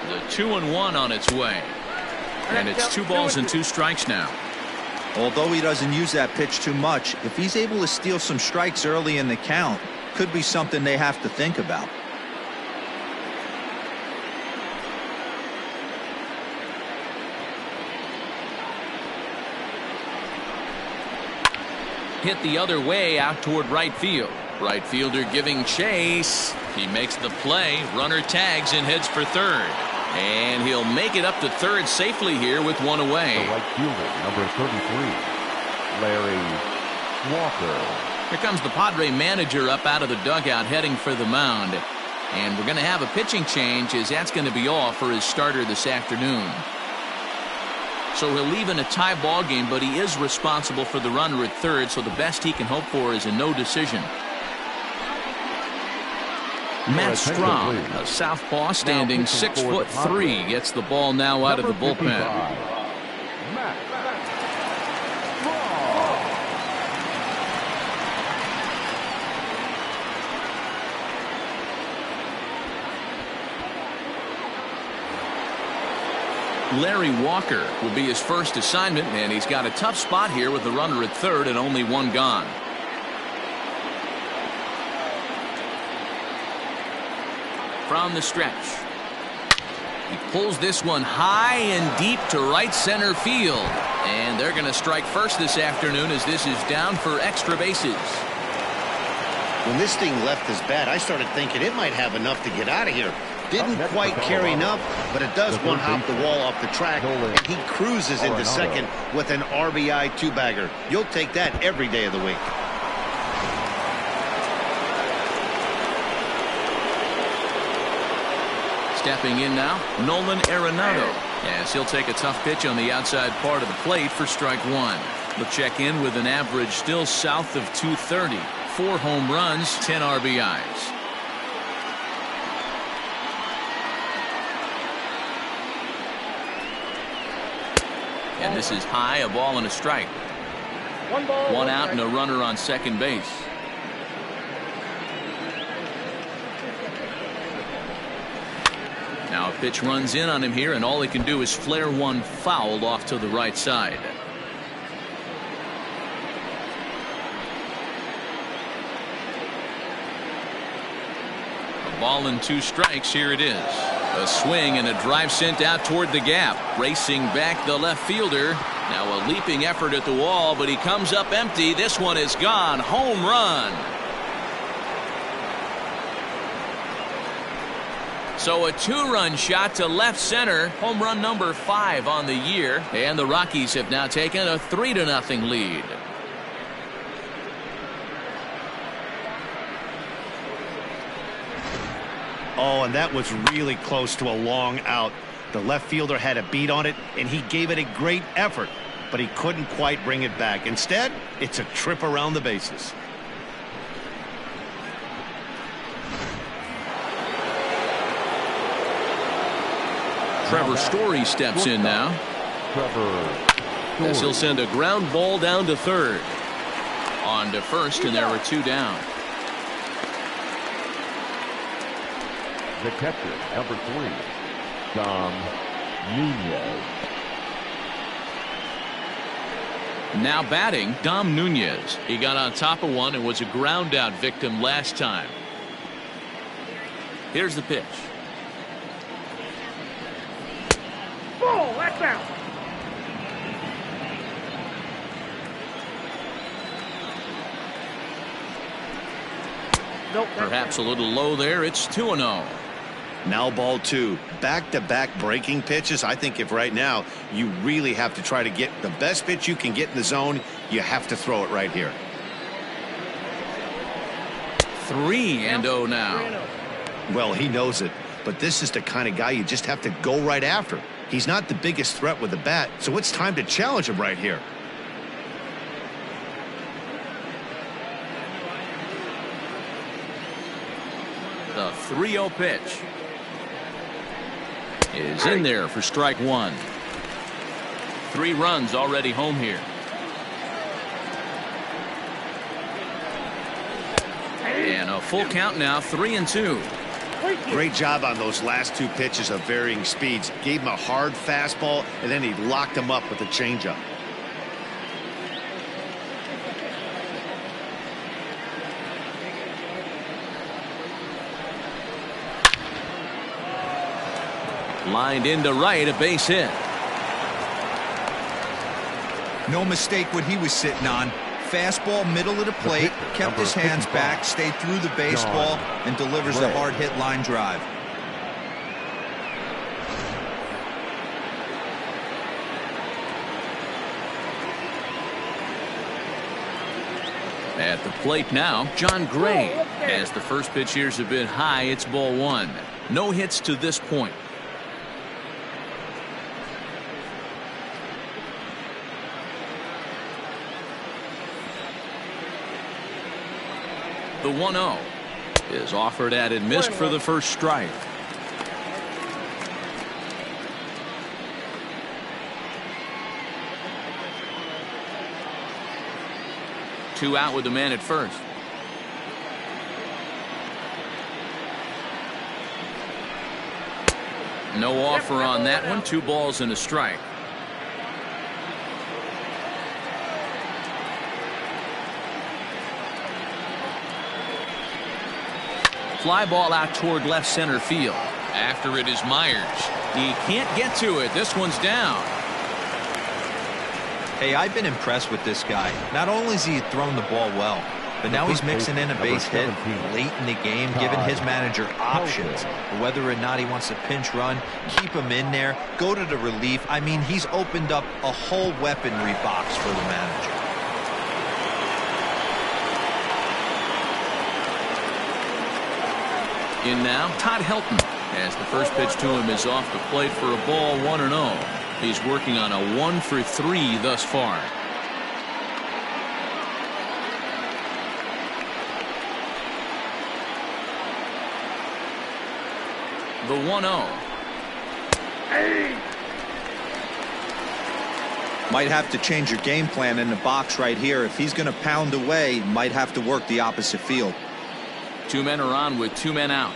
The 2-1 on its way. And it's 2 balls and 2 strikes now. Although he doesn't use that pitch too much, if he's able to steal some strikes early in the count, could be something they have to think about. Hit the other way out toward right field. Right fielder giving chase. He makes the play. Runner tags and heads for third. And he'll make it up to third safely here with 1 away. The right fielder, number 33, Larry Walker. Here comes the Padre manager up out of the dugout heading for the mound. And we're going to have a pitching change as that's going to be all for his starter this afternoon. So he'll leave in a tie ball game, but he is responsible for the runner at third, so the best he can hope for is a no decision. Matt Strom, a southpaw standing 6'3", gets the ball now out of the bullpen. Larry Walker will be his first assignment, and he's got a tough spot here with the runner at third and only 1 gone. From the stretch. He pulls this one high and deep to right center field. And they're going to strike first this afternoon as this is down for extra bases. When this thing left his bat, I started thinking it might have enough to get out of here. Didn't quite carry enough, but it does one hop the wall off the track, and he cruises into second with an RBI 2-bagger. You'll take that every day of the week. Stepping in now, Nolan Arenado, as he'll take a tough pitch on the outside part of the plate for strike 1. He'll check in with an average still south of 230. 4 home runs, 10 RBIs. And this is high, a ball and a strike. 1 ball, 1 out and a runner on second base. Now a pitch runs in on him here, and all he can do is flare one foul off to the right side. A ball and 2 strikes. Here it is. A swing and a drive sent out toward the gap. Racing back the left fielder. Now a leaping effort at the wall, but he comes up empty. This one is gone. Home run. So a 2-run shot to left center. Home run number 5 on the year. And the Rockies have now taken a 3-0 lead. Oh, and that was really close to a long out. The left fielder had a beat on it, and he gave it a great effort, but he couldn't quite bring it back. Instead, it's a trip around the bases. Trevor Story steps in now. As he'll send a ground ball down to third. On to first, and there are 2 down. The catcher, number 3, Dom Nunez. Now batting, Dom Nunez. He got on top of one and was a ground out victim last time. Here's the pitch. Ball, that's out. Nope, Perhaps a little low there. It's 2-0. Now ball 2. Back-to-back breaking pitches. I think if right now you really have to try to get the best pitch you can get in the zone, you have to throw it right here. 3-0 now. Well, he knows it, but this is the kind of guy you just have to go right after. He's not the biggest threat with the bat, so it's time to challenge him right here. 3-0 pitch is in there for strike one. 3 runs already home here. And a full count now, 3-2. Great job on those last 2 pitches of varying speeds. Gave him a hard fastball, and then he locked him up with a changeup. Lined into right, a base hit. No mistake what he was sitting on. Fastball middle of the plate, kept his hands back, stayed through the baseball, and delivers a hard hit line drive. At the plate now, John Gray. As the first pitch here's a bit high, it's ball 1. No hits to this point. The 1-0 is offered at and missed for the first strike. Two out with the man at first. No offer on that one. 2 balls and a strike. Fly ball out toward left center field. After it is Myers. He can't get to it. This one's down. Hey, I've been impressed with this guy. Not only has he thrown the ball well, but now he's mixing in a base hit late in the game, giving his manager options. Whether or not he wants to pinch run, keep him in there, go to the relief. I mean, he's opened up a whole weaponry box for the manager. In now, Todd Helton, as the first pitch to him is off the plate for a ball, 1-0. He's working on a 1 for 3 thus far. The 1-0. Might have to change your game plan in the box right here. If he's going to pound away, might have to work the opposite field. 2 men are on with 2 men out.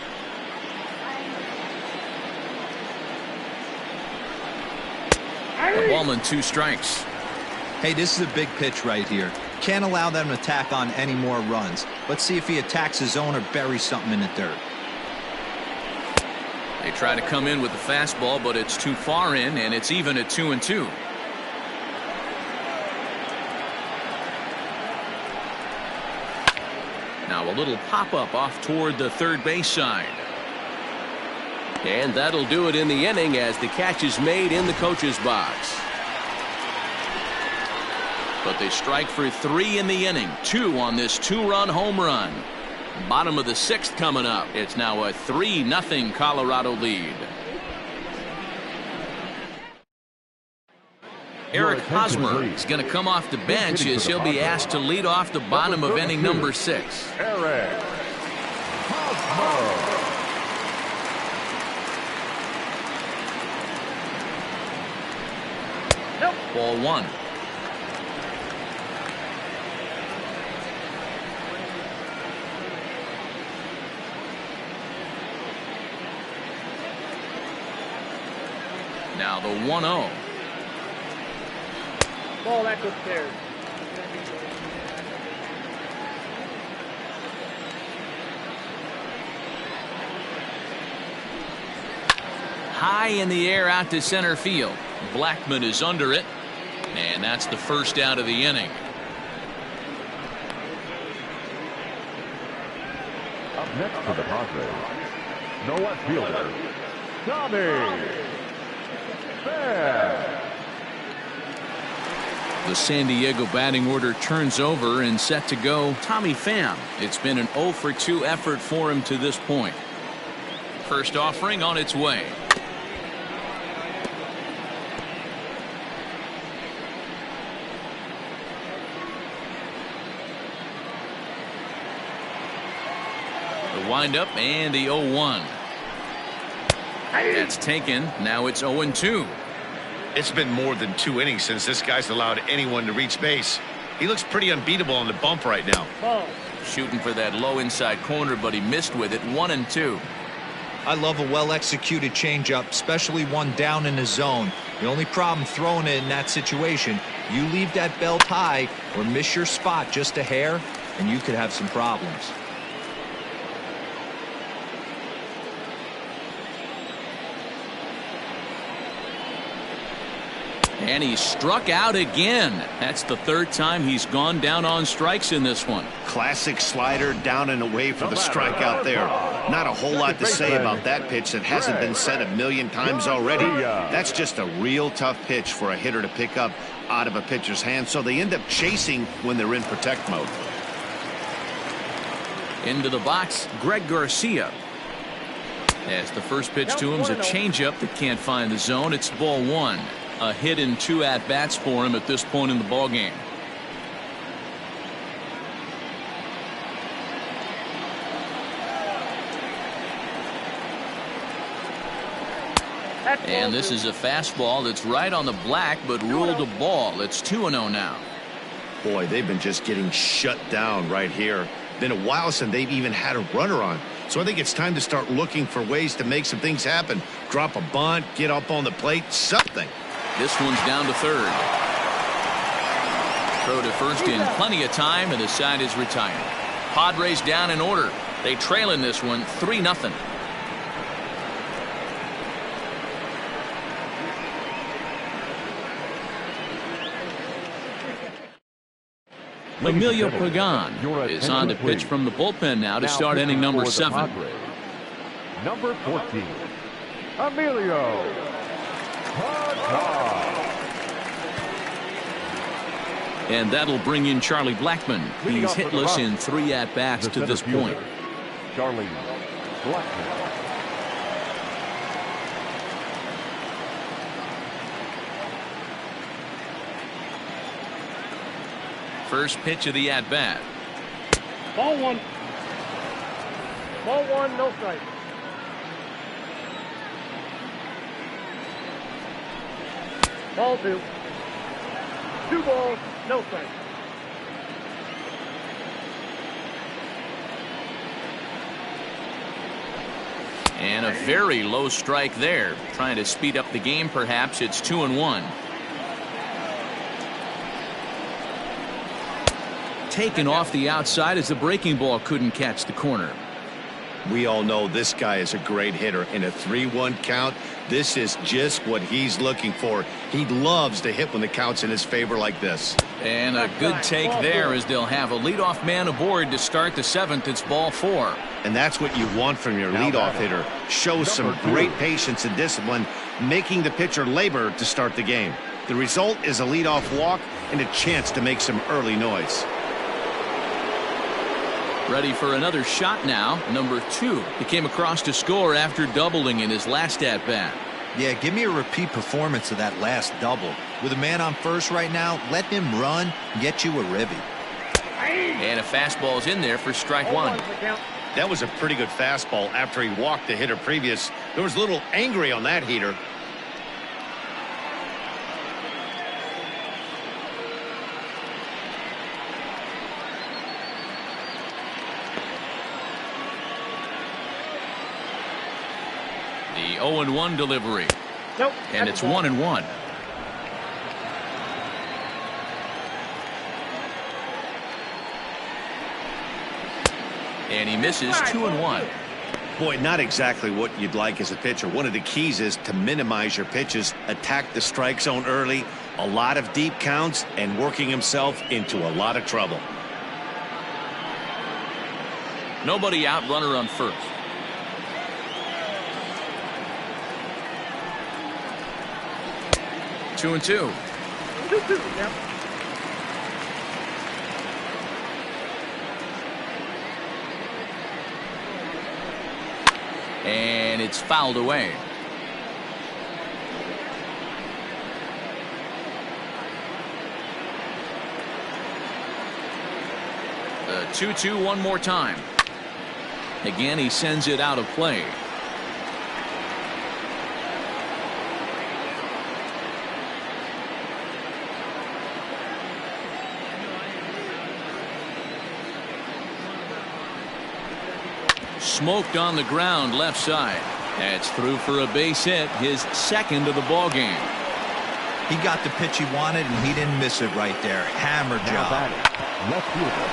A ball and 2 strikes. Hey, this is a big pitch right here. Can't allow them to tack on any more runs. Let's see if he attacks his zone or buries something in the dirt. They try to come in with the fastball, but it's too far in, and it's even at 2-2. Now a little pop-up off toward the third base side. And that'll do it in the inning as the catch is made in the coach's box. But they strike for 3 in the inning. 2 on this 2-run home run. Bottom of the 6th coming up. It's now a 3-0 Colorado lead. Eric Hosmer is going to come off the bench as he'll be asked to lead off the bottom of inning number 6. Eric Hosmer. Ball 1. Now the 1-0. Ball back upstairs. High in the air out to center field. Blackman is under it, and that's the first out of the inning. Up next for the Padres, no left fielder, Tommy Pham. The San Diego batting order turns over and set to go Tommy Pham. It's been an 0 for 2 effort for him to this point. First offering on its way. The The windup and the 0-1. That's taken. Now it's 0-2. It's been more than 2 innings since this guy's allowed anyone to reach base. He looks pretty unbeatable on the bump right now. Ball. Shooting for that low inside corner, but he missed with it. 1-2. I love a well-executed changeup, especially one down in the zone. The only problem throwing it in that situation, you leave that belt high or miss your spot just a hair, and you could have some problems. And he struck out again. That's the 3rd time he's gone down on strikes in this one. Classic slider down and away for the strikeout there. Not a whole lot to say about that pitch that hasn't been said a million times already. That's just a real tough pitch for a hitter to pick up out of a pitcher's hand, so they end up chasing when they're in protect mode. Into the box, Greg Garcia. As the first pitch to him is a changeup that can't find the zone. It's ball 1. A hit in 2 at-bats for him at this point in the ballgame. And this is a fastball that's right on the black, but ruled a ball. It's 2-0 now. Boy, they've been just getting shut down right here. Been a while since they've even had a runner on. So I think it's time to start looking for ways to make some things happen. Drop a bunt, get up on the plate, something. This one's down to 3rd. Throw to first in plenty of time, and the side is retired. Padres down in order. They trail in this one 3-0. Emilio Pagan is on to pitch from the bullpen now to start inning number 7. Number 14, Emilio Pagan. And that'll bring in Charlie Blackmon. He's hitless in 3 at-bats to this point. Charlie Blackmon. First pitch of the at-bat. Ball 1. Ball 1, no strike. Ball 2. 2 balls, no strike. And a very low strike there. Trying to speed up the game, perhaps. It's 2-1. Taken off the outside as the breaking ball couldn't catch the corner. We all know this guy is a great hitter. In a 3-1 count, this is just what he's looking for. He loves to hit when the count's in his favor like this. And a good take there as they'll have a leadoff man aboard to start the 7th. It's ball 4. And that's what you want from your leadoff hitter. Shows some great patience and discipline, making the pitcher labor to start the game. The result is a leadoff walk and a chance to make some early noise. Ready for another shot now. Number 2. He came across to score after doubling in his last at-bat. Yeah, give me a repeat performance of that last double. With a man on first right now, let him run and get you a ribby. And a fastball's in there for strike 1. That was a pretty good fastball after he walked the hitter previous. There was a little angry on that heater. The 0-1 delivery. Nope. And it's 1-1. And he misses 2-1. Boy, not exactly what you'd like as a pitcher. One of the keys is to minimize your pitches, attack the strike zone early, a lot of deep counts, and working himself into a lot of trouble. Nobody out, runner on first. Two and two. 2-2. Yep. And it's fouled away. The 2-2 one more time. Again, he sends it out of play. Smoked on the ground left side. That's through for a base hit, his second of the ball game. He got the pitch he wanted, and he didn't miss it right there. Hammer job. Left fielder,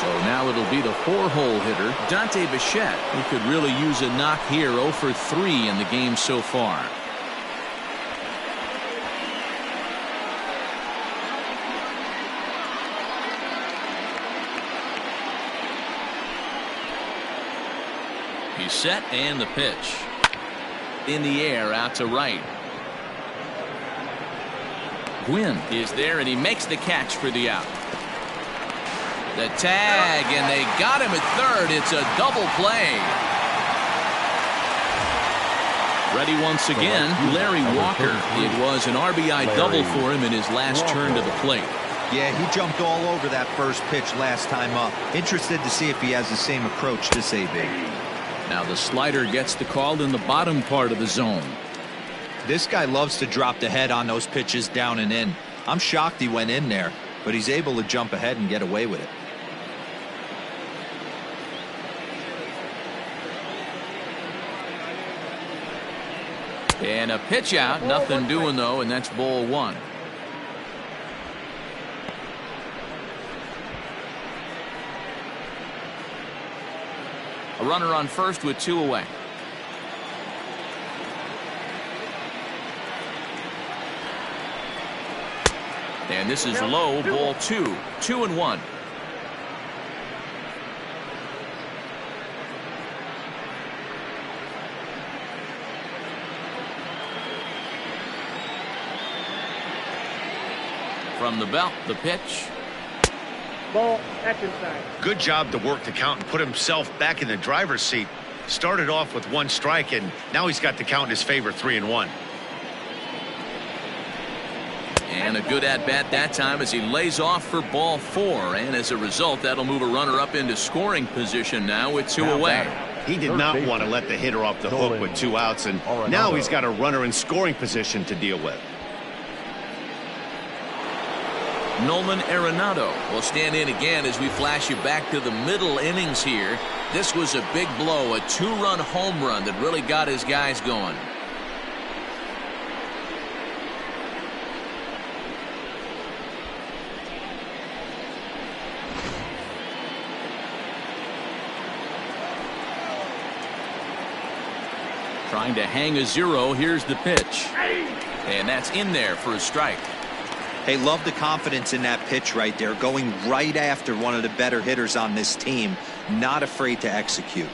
So now it'll be the 4-hole hitter, Dante Bichette, who could really use a knock here. 0 for 3 in the game so far. He's set, and the pitch. In the air, out to right. Gwynn is there, and he makes the catch for the out. The tag, and they got him at third. It's a double play. Ready once again, Larry Walker. It was an RBI double for him in his last turn to the plate. Yeah, he jumped all over that first pitch last time up. Interested to see if he has the same approach this AB. Now the slider gets the call in the bottom part of the zone. This guy loves to drop the head on those pitches down and in. I'm shocked he went in there, but he's able to jump ahead and get away with it. And a pitch out, nothing doing though, and that's ball 1. A runner on first with 2 away. And this is low, ball 2. 2-1. From the belt, the pitch. Ball, that's inside. Good job to work the count and put himself back in the driver's seat. Started off with 1 strike, and now he's got the count in his favor, 3-1. And a good at-bat that time as he lays off for ball 4. And as a result, that'll move a runner up into scoring position now with 2 away. He did not want to let the hitter off the hook with 2 outs, and now he's got a runner in scoring position to deal with. Nolan Arenado will stand in again as we flash you back to the middle innings here. This was a big blow, a 2-run home run that really got his guys going. Trying to hang a 0. Here's the pitch. And that's in there for a strike. Hey, love the confidence in that pitch right there, going right after one of the better hitters on this team, not afraid to execute.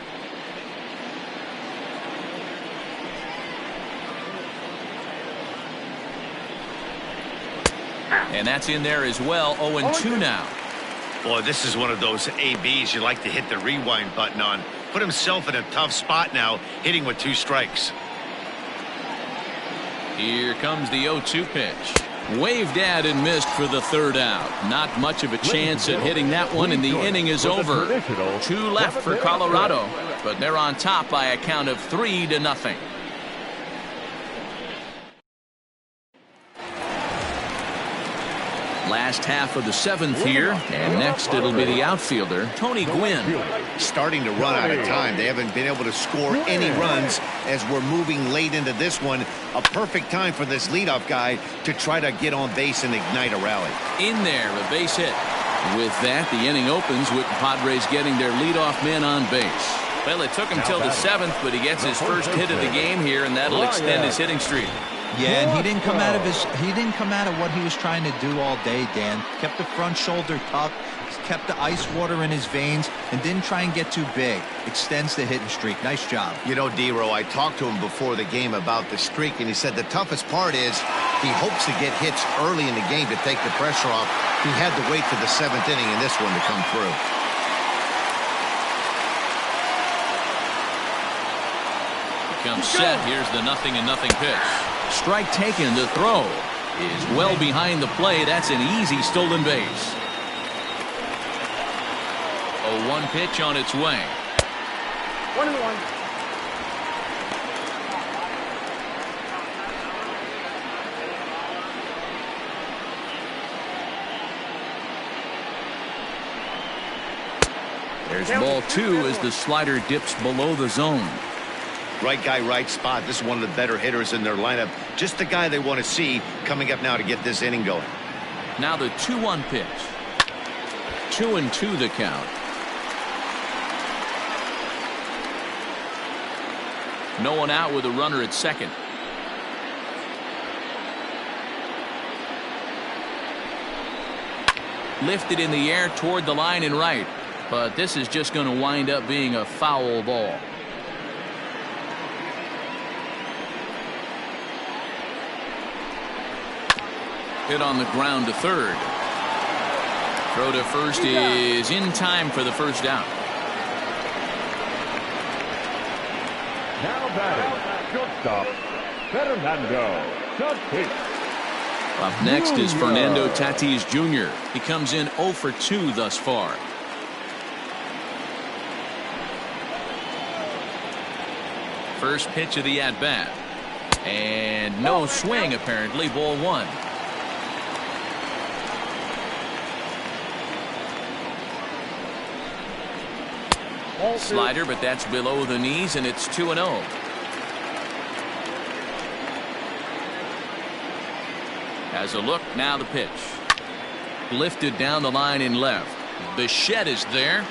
And that's in there as well. 0-2 now. Boy, this is one of those ABs you like to hit the rewind button on. Put himself in a tough spot now, hitting with 2 strikes. Here comes the 0-2 pitch. Waved at and missed for the 3rd out. Not much of a chance at hitting that one, and the inning is over. 2 left for Colorado, but they're on top by a count of 3-0. Last half of the 7th here, and next it'll be the outfielder, Tony Gwynn. Starting to run out of time. They haven't been able to score any runs as we're moving late into this one. A perfect time for this leadoff guy to try to get on base and ignite a rally. In there, a base hit. With that, the inning opens with the Padres getting their leadoff man on base. Well, it took him till the 7th, but he gets his first hit of the game here, and that'll extend his hitting streak. Yeah, and he didn't come out of what he was trying to do all day, Dan. Kept the front shoulder tucked, kept the ice water in his veins, and didn't try and get too big. Extends the hitting streak. Nice job. You know, D-Row, I talked to him before the game about the streak, and he said the toughest part is he hopes to get hits early in the game to take the pressure off. He had to wait to the 7th inning in this one to come through. Comes set. Here's the 0-0 pitch. Strike taken. The throw is well behind the plate. That's an easy stolen base. 0-1 pitch on its way. 1-1. There's ball 2 as the slider dips below the zone. Right guy, right spot. This is one of the better hitters in their lineup. Just the guy they want to see coming up now to get this inning going. Now the 2-1 pitch. 2-2 the count. No one out with a runner at second. Lifted in the air toward the line and right. But this is just going to wind up being a foul ball. Hit on the ground to third. Throw to first is in time for the first out. Now batting, shortstop, Fernando Tatis. Up next is Fernando Tatis Jr. He comes in 0 for 2 thus far. First pitch of the at-bat. And no swing, apparently. Ball 1. Slider, but that's below the knees, and it's 2-0. Has a look, now the pitch. Lifted down the line in left. Bichette is there.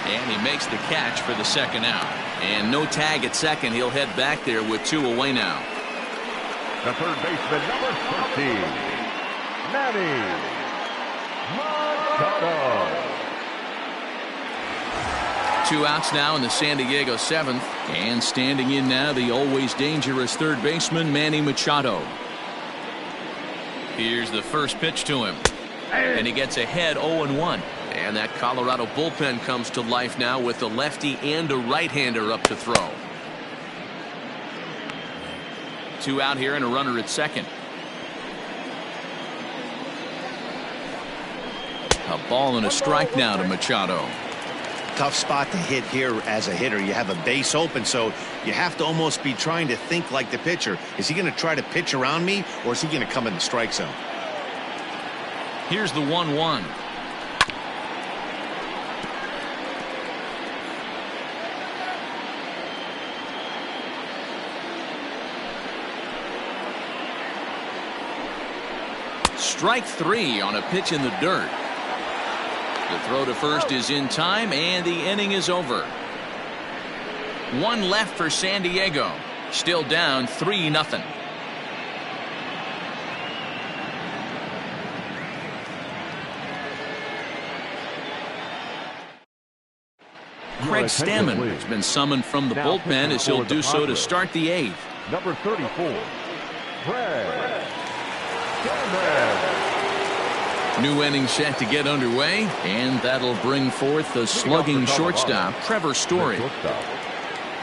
And he makes the catch for the second out. And no tag at second. He'll head back there with 2 away now. The third baseman, number 13, Manny Machado. 2 outs now in the San Diego 7th. And standing in now, the always dangerous third baseman, Manny Machado. Here's the first pitch to him. And he gets ahead 0-1. And that Colorado bullpen comes to life now with a lefty and a right-hander up to throw. 2 out here and a runner at second. A ball and a strike now to Machado. Tough spot to hit here as a hitter. You have a base open, so you have to almost be trying to think like the pitcher. Is he going to try to pitch around me, or is he going to come in the strike zone? Here's the 1-1. Strike 3 on a pitch in the dirt. The throw to first is in time, and the inning is over. 1 left for San Diego. Still down 3-0. Craig Stammen has been summoned from the bullpen as he'll do so to start the 8th. Number 34, Craig Stammen. New inning set to get underway, and that'll bring forth the slugging shortstop, Trevor Story.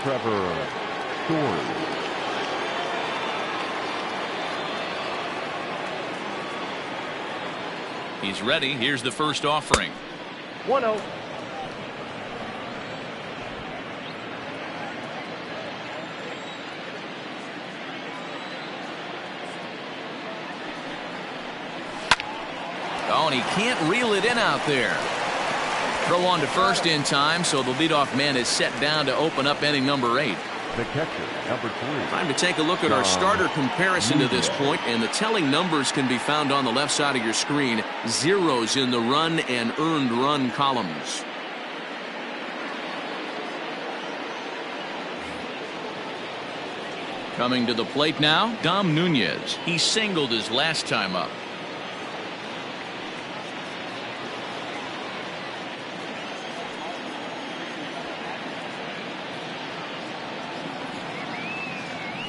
Trevor Story. He's ready. Here's the first offering. 1-0. Oh, and he can't reel it in out there. Throw on to first in time, so the leadoff man is set down to open up inning number 8. The catcher, number 3. Time to take a look at our starter comparison to this point, and the telling numbers can be found on the left side of your screen. Zeros in the run and earned run columns. Coming to the plate now, Dom Nunez. He singled his last time up.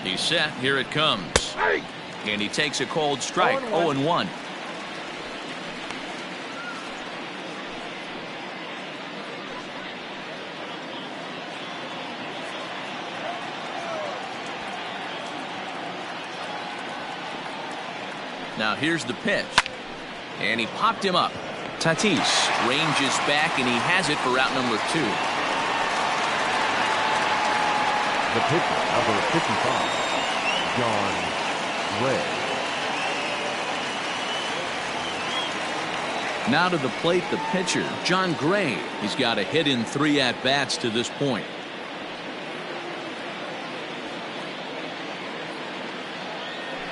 He's set. Here it comes. And he takes a cold strike. 0-1. Now here's the pitch. And he popped him up. Tatis ranges back, and he has it for out number 2. The pitcher, number 55, John Gray. Now to the plate, the pitcher, John Gray. He's got a hit in 3 at-bats to this point.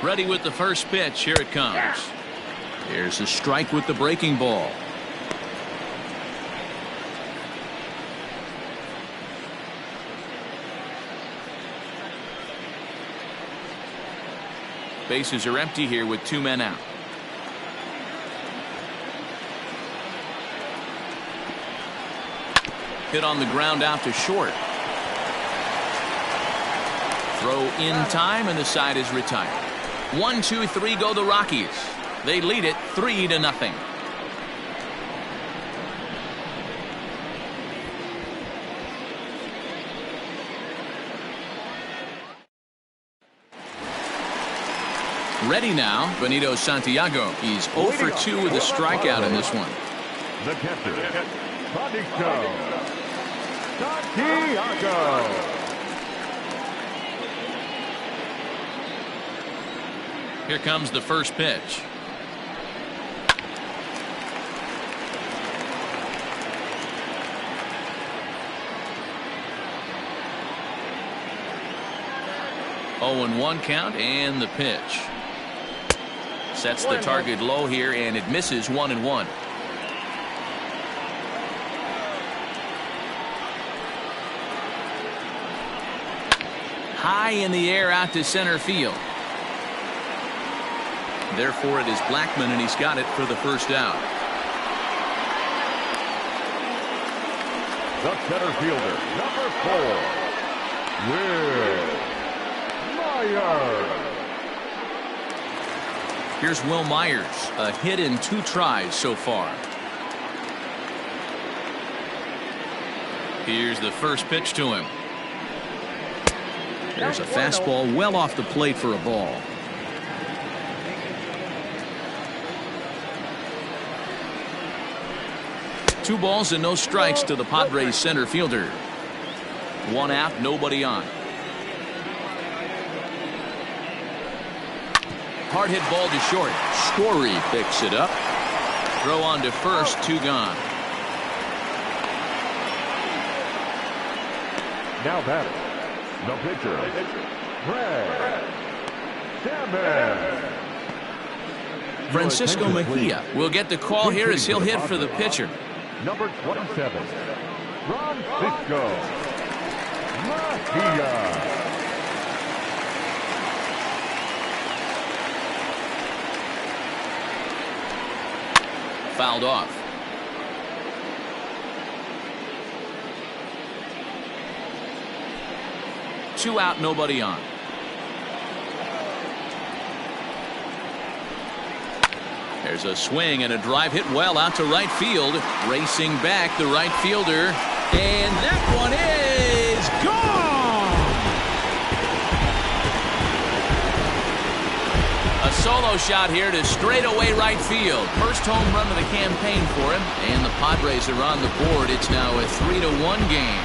Ready with the first pitch. Here it comes. Here's a strike with the breaking ball. Bases are empty here with 2 men out. Hit on the ground out to short. Throw in time, and the side is retired. 1, 2, 3 go the Rockies. They lead it 3-0. Ready now, Benito Santiago. He's 0 for 2 with a strikeout in this one. The catcher, Santiago. Here comes the first pitch. Oh, and 1 count, and the pitch. Sets the target low here, and it misses 1-1. High in the air out to center field. Therefore, it is Blackmon, and he's got it for the first out. The center fielder, number 4, Will Myers. Here's Will Myers, a hit in 2 tries so far. Here's the first pitch to him. There's a fastball well off the plate for a ball. Two balls and no strikes to the Padres center fielder. 1 out, nobody on. Hard hit ball to short. Story picks it up. Throw on to first, 2 gone. Now batting, the pitcher, Brad Salmon. Francisco Mejia will get the call here as he'll hit for the pitcher. Number 27, Francisco Mejia. Fouled off. Two out, nobody on. There's a swing and a drive hit well out to right field. Racing back, the right fielder. And that one is gone! A solo shot here to straightaway right field. First home run of the campaign for him. And the Padres are on the board. It's now a 3-1 game.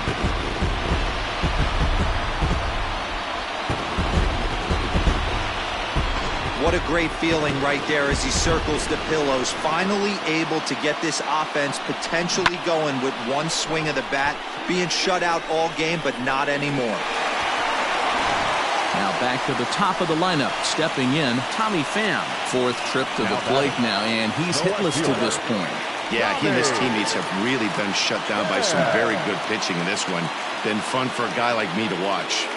What a great feeling right there as he circles the pillows. Finally able to get this offense potentially going with one swing of the bat. Being shut out all game, but not anymore. Now back to the top of the lineup. Stepping in, Tommy Pham. Fourth trip to the plate now, and he's hitless to this point. Yeah, he and his teammates have really been shut down by some very good pitching in this one. Been fun for a guy like me to watch.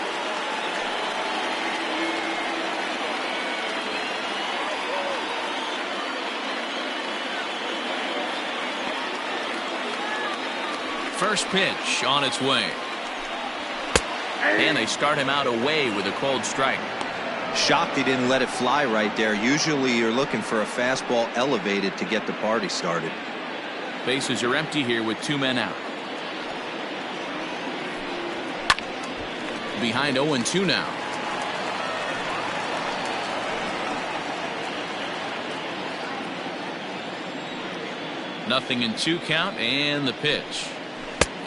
First pitch on its way. And they start him out away with a cold strike. Shocked he didn't let it fly right there. Usually you're looking for a fastball elevated to get the party started. Bases are empty here with 2 men out. Behind 0-2 now. 0-2 count, and the pitch.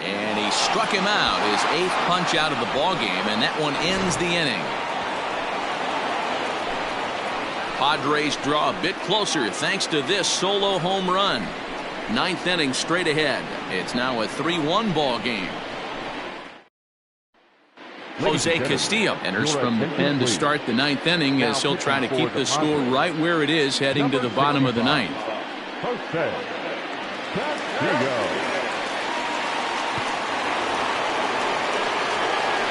And he struck him out, his 8th punch out of the ball game, and that one ends the inning. Padres draw a bit closer thanks to this solo home run. 9th inning straight ahead. It's now a 3-1 ball game. Jose Castillo enters from the pen to start the 9th inning as he'll try to keep the score right where it is heading to the bottom of the 9th. Jose Castillo.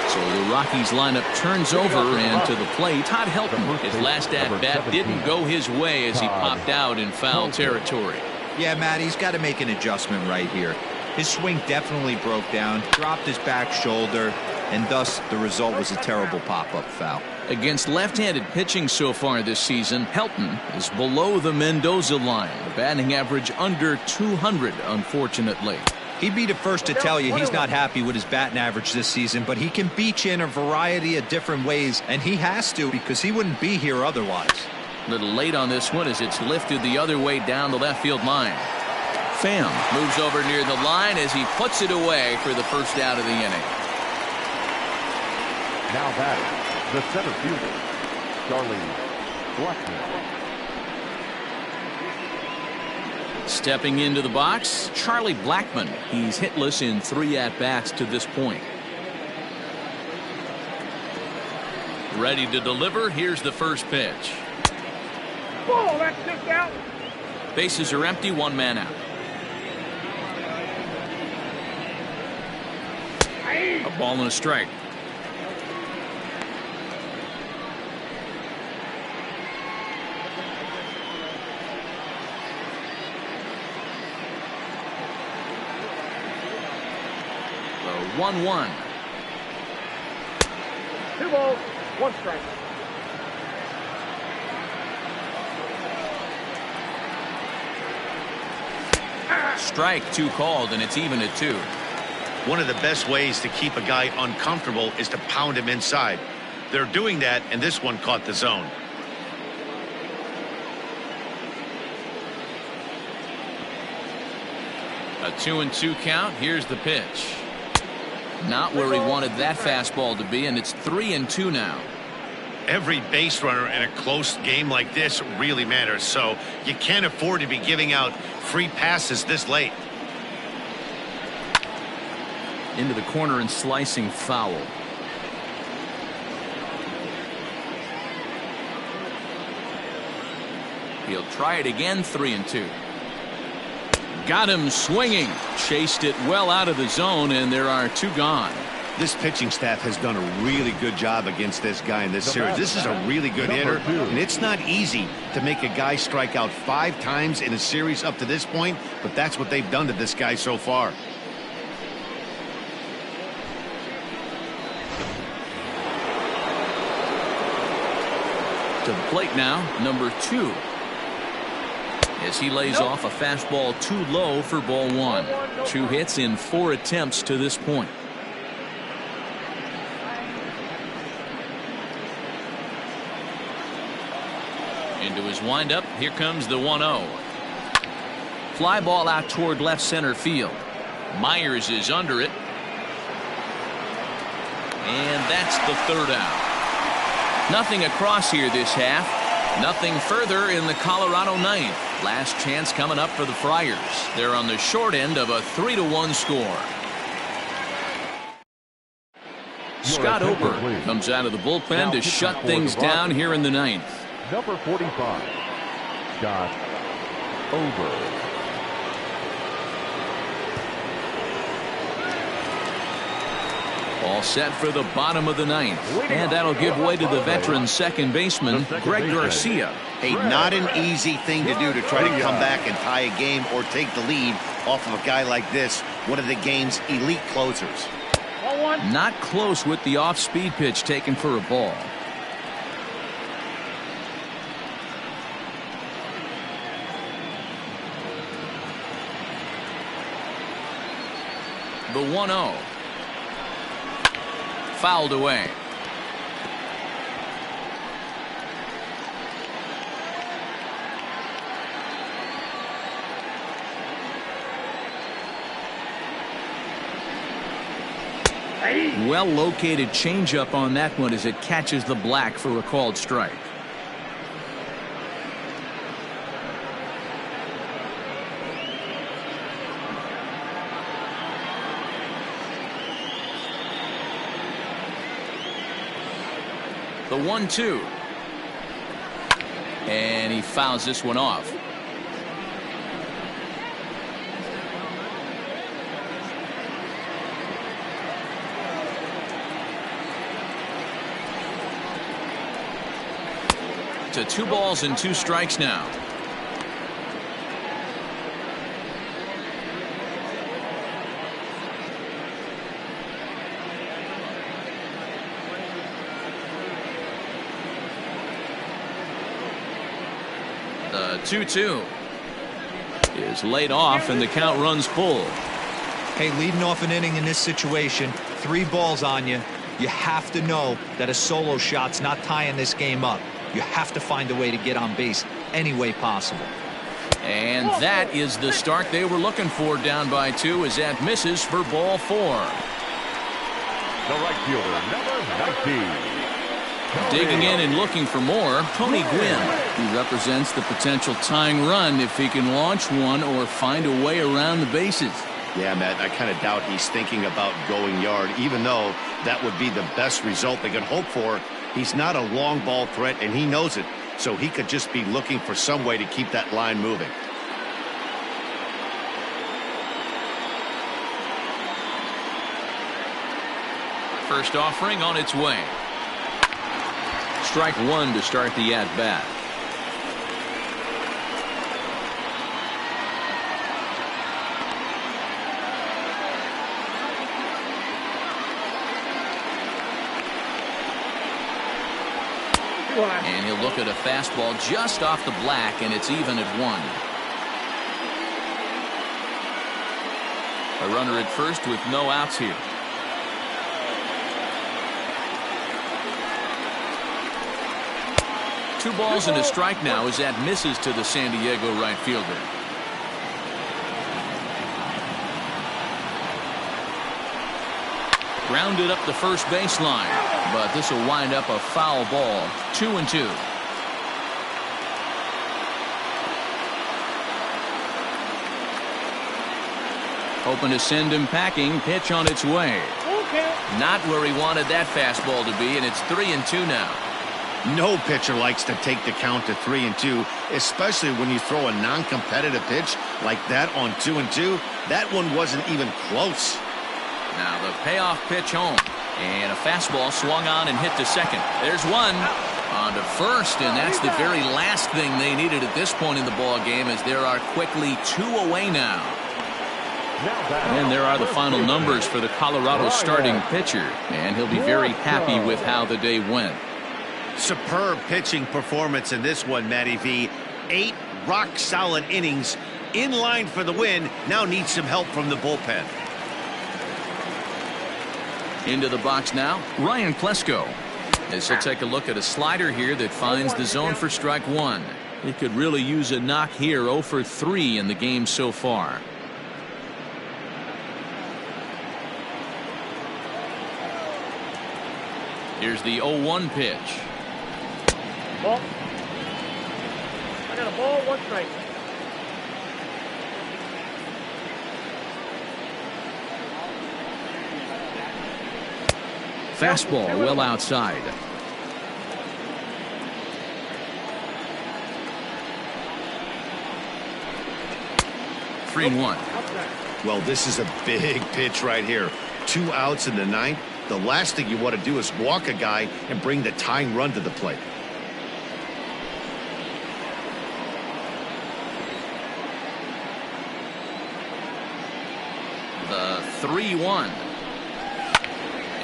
So the Rockies lineup turns over, and to the plate, Todd Helton. His last at-bat didn't go his way as he popped out in foul territory. Yeah, Matt, he's got to make an adjustment right here. His swing definitely broke down, dropped his back shoulder, and thus the result was a terrible pop-up foul. Against left-handed pitching so far this season, Helton is below the Mendoza line. The batting average under 200, unfortunately. He'd be the first to tell you he's not happy with his batting average this season, but he can beat you in a variety of different ways, and he has to because he wouldn't be here otherwise. A little late on this one as it's lifted the other way down the left field line. Pham moves over near the line as he puts it away for the first out of the inning. Now batting, the center fielder, Charlie Blackmon. Stepping into the box, Charlie Blackmon. He's hitless in 3 at-bats to this point. Ready to deliver. Here's the first pitch. Oh, that's just out. Bases are empty, 1 man out. A ball and a strike. The 1-1. 2 balls, 1 strike. Strike 2 called, and it's even at 2. One of the best ways to keep a guy uncomfortable is to pound him inside. They're doing that, and this one caught the zone. A 2-2 count. Here's the pitch. Not where he wanted that fastball to be, and it's 3-2 now. Every base runner in a close game like this really matters, so you can't afford to be giving out free passes this late. Into the corner and slicing foul. He'll try it again. 3-2. Got him swinging. Chased it well out of the zone, and there are 2 gone. This pitching staff has done a really good job against this guy in this series. This is a really good hitter, and it's not easy to make a guy strike out 5 times in a series up to this point, but that's what they've done to this guy so far. To the plate now, number 2. As he lays off a fastball too low for ball 1. 2 hits in 4 attempts to this point. Into his windup. Here comes the 1-0. Fly ball out toward left center field. Myers is under it. And that's the 3rd out. Nothing across here this half. Nothing further in the Colorado 9th. Last chance coming up for the Friars. They're on the short end of a 3-1 score. Scott Ober comes out of the bullpen to shut things down here in the 9th. Number 45, Scott Ober. All set for the bottom of the 9th. And that'll give way to the veteran second baseman, Greg Garcia. Hey, not an easy thing to do to try to come back and tie a game or take the lead off of a guy like this, one of the game's elite closers. Not close with the off-speed pitch taken for a ball. The 1-0. Fouled away. Well-located changeup on that one as it catches the black for a called strike. The 1-2. And he fouls this one off. To 2 balls and 2 strikes now. The 2-2 is laid off and the count runs full. Hey, leading off an inning in this situation, 3 balls on you. You have to know that a solo shot's not tying this game up. You have to find a way to get on base any way possible. And that is the start they were looking for. Down by 2 as that misses for ball 4. The right fielder, number 19. Digging in and looking for more, Tony Gwynn. He represents the potential tying run if he can launch one or find a way around the bases. Yeah, Matt, I kind of doubt he's thinking about going yard, even though that would be the best result they could hope for. He's not a long ball threat, and he knows it, so he could just be looking for some way to keep that line moving. First offering on its way. Strike 1 to start the at-bat. And he'll look at a fastball just off the black, and it's even at 1. A runner at first with no outs here. Two balls and a strike now as that misses to the San Diego right fielder. Grounded up the first baseline, but this will wind up a foul ball. 2-2. Hoping to send him packing. Pitch on its way. Not where he wanted that fastball to be, and it's 3-2 now. No pitcher likes to take the count to 3-2, especially when you throw a non-competitive pitch like that on 2-2. That one wasn't even close. Now the payoff pitch home, and a fastball swung on and hit to second. There's one on to first, and that's the very last thing they needed at this point in the ball game, as there are quickly 2 away now. And there are the final numbers for the Colorado starting pitcher, and he'll be very happy with how the day went. Superb pitching performance in this one, Matty V. 8 rock-solid innings, in line for the win. Now needs some help from the bullpen. Into the box now, Ryan Klesko. As he'll take a look at a slider here that finds the zone for strike 1. He could really use a knock here. 0 for 3 in the game so far. Here's the 0-1 pitch. Ball. I got a ball, 1 strike. Fastball well outside. Three and 1. Well, this is a big pitch right here. 2 outs in the 9th. The last thing you want to do is walk a guy and bring the tying run to the plate. The 3-1.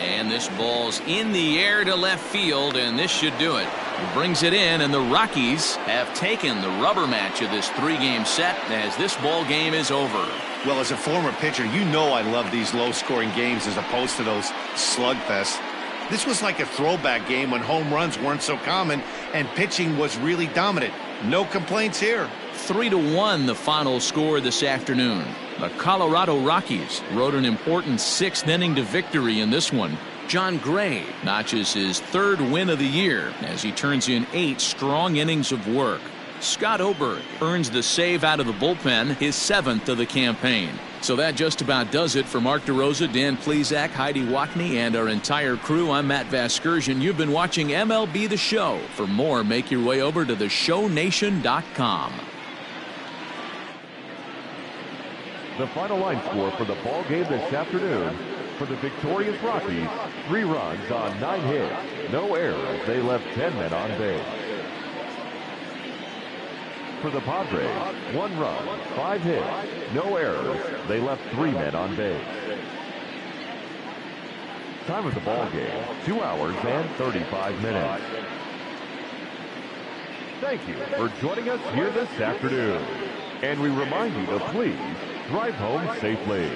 And this ball's in the air to left field, and this should do it. He brings it in, and the Rockies have taken the rubber match of this 3-game set as this ball game is over. Well, as a former pitcher, you know I love these low-scoring games as opposed to those slugfests. This was like a throwback game when home runs weren't so common and pitching was really dominant. No complaints here. 3-1 the final score this afternoon. The Colorado Rockies rode an important 6th inning to victory in this one. John Gray notches his 3rd win of the year as he turns in 8 strong innings of work. Scott Oberg earns the save out of the bullpen, his 7th of the campaign. So that just about does it for Mark DeRosa, Dan Plesac, Heidi Watney, and our entire crew. I'm Matt Vasgersian. You've been watching MLB The Show. For more, make your way over to theshownation.com. The final line score for the ball game this afternoon: for the victorious Rockies, 3 runs on 9 hits, no errors. They left 10 men on base. For the Padres, 1 run, 5 hits, no errors. They left 3 men on base. Time of the ball game, 2 hours and 35 minutes. Thank you for joining us here this afternoon. And we remind you to please drive home safely.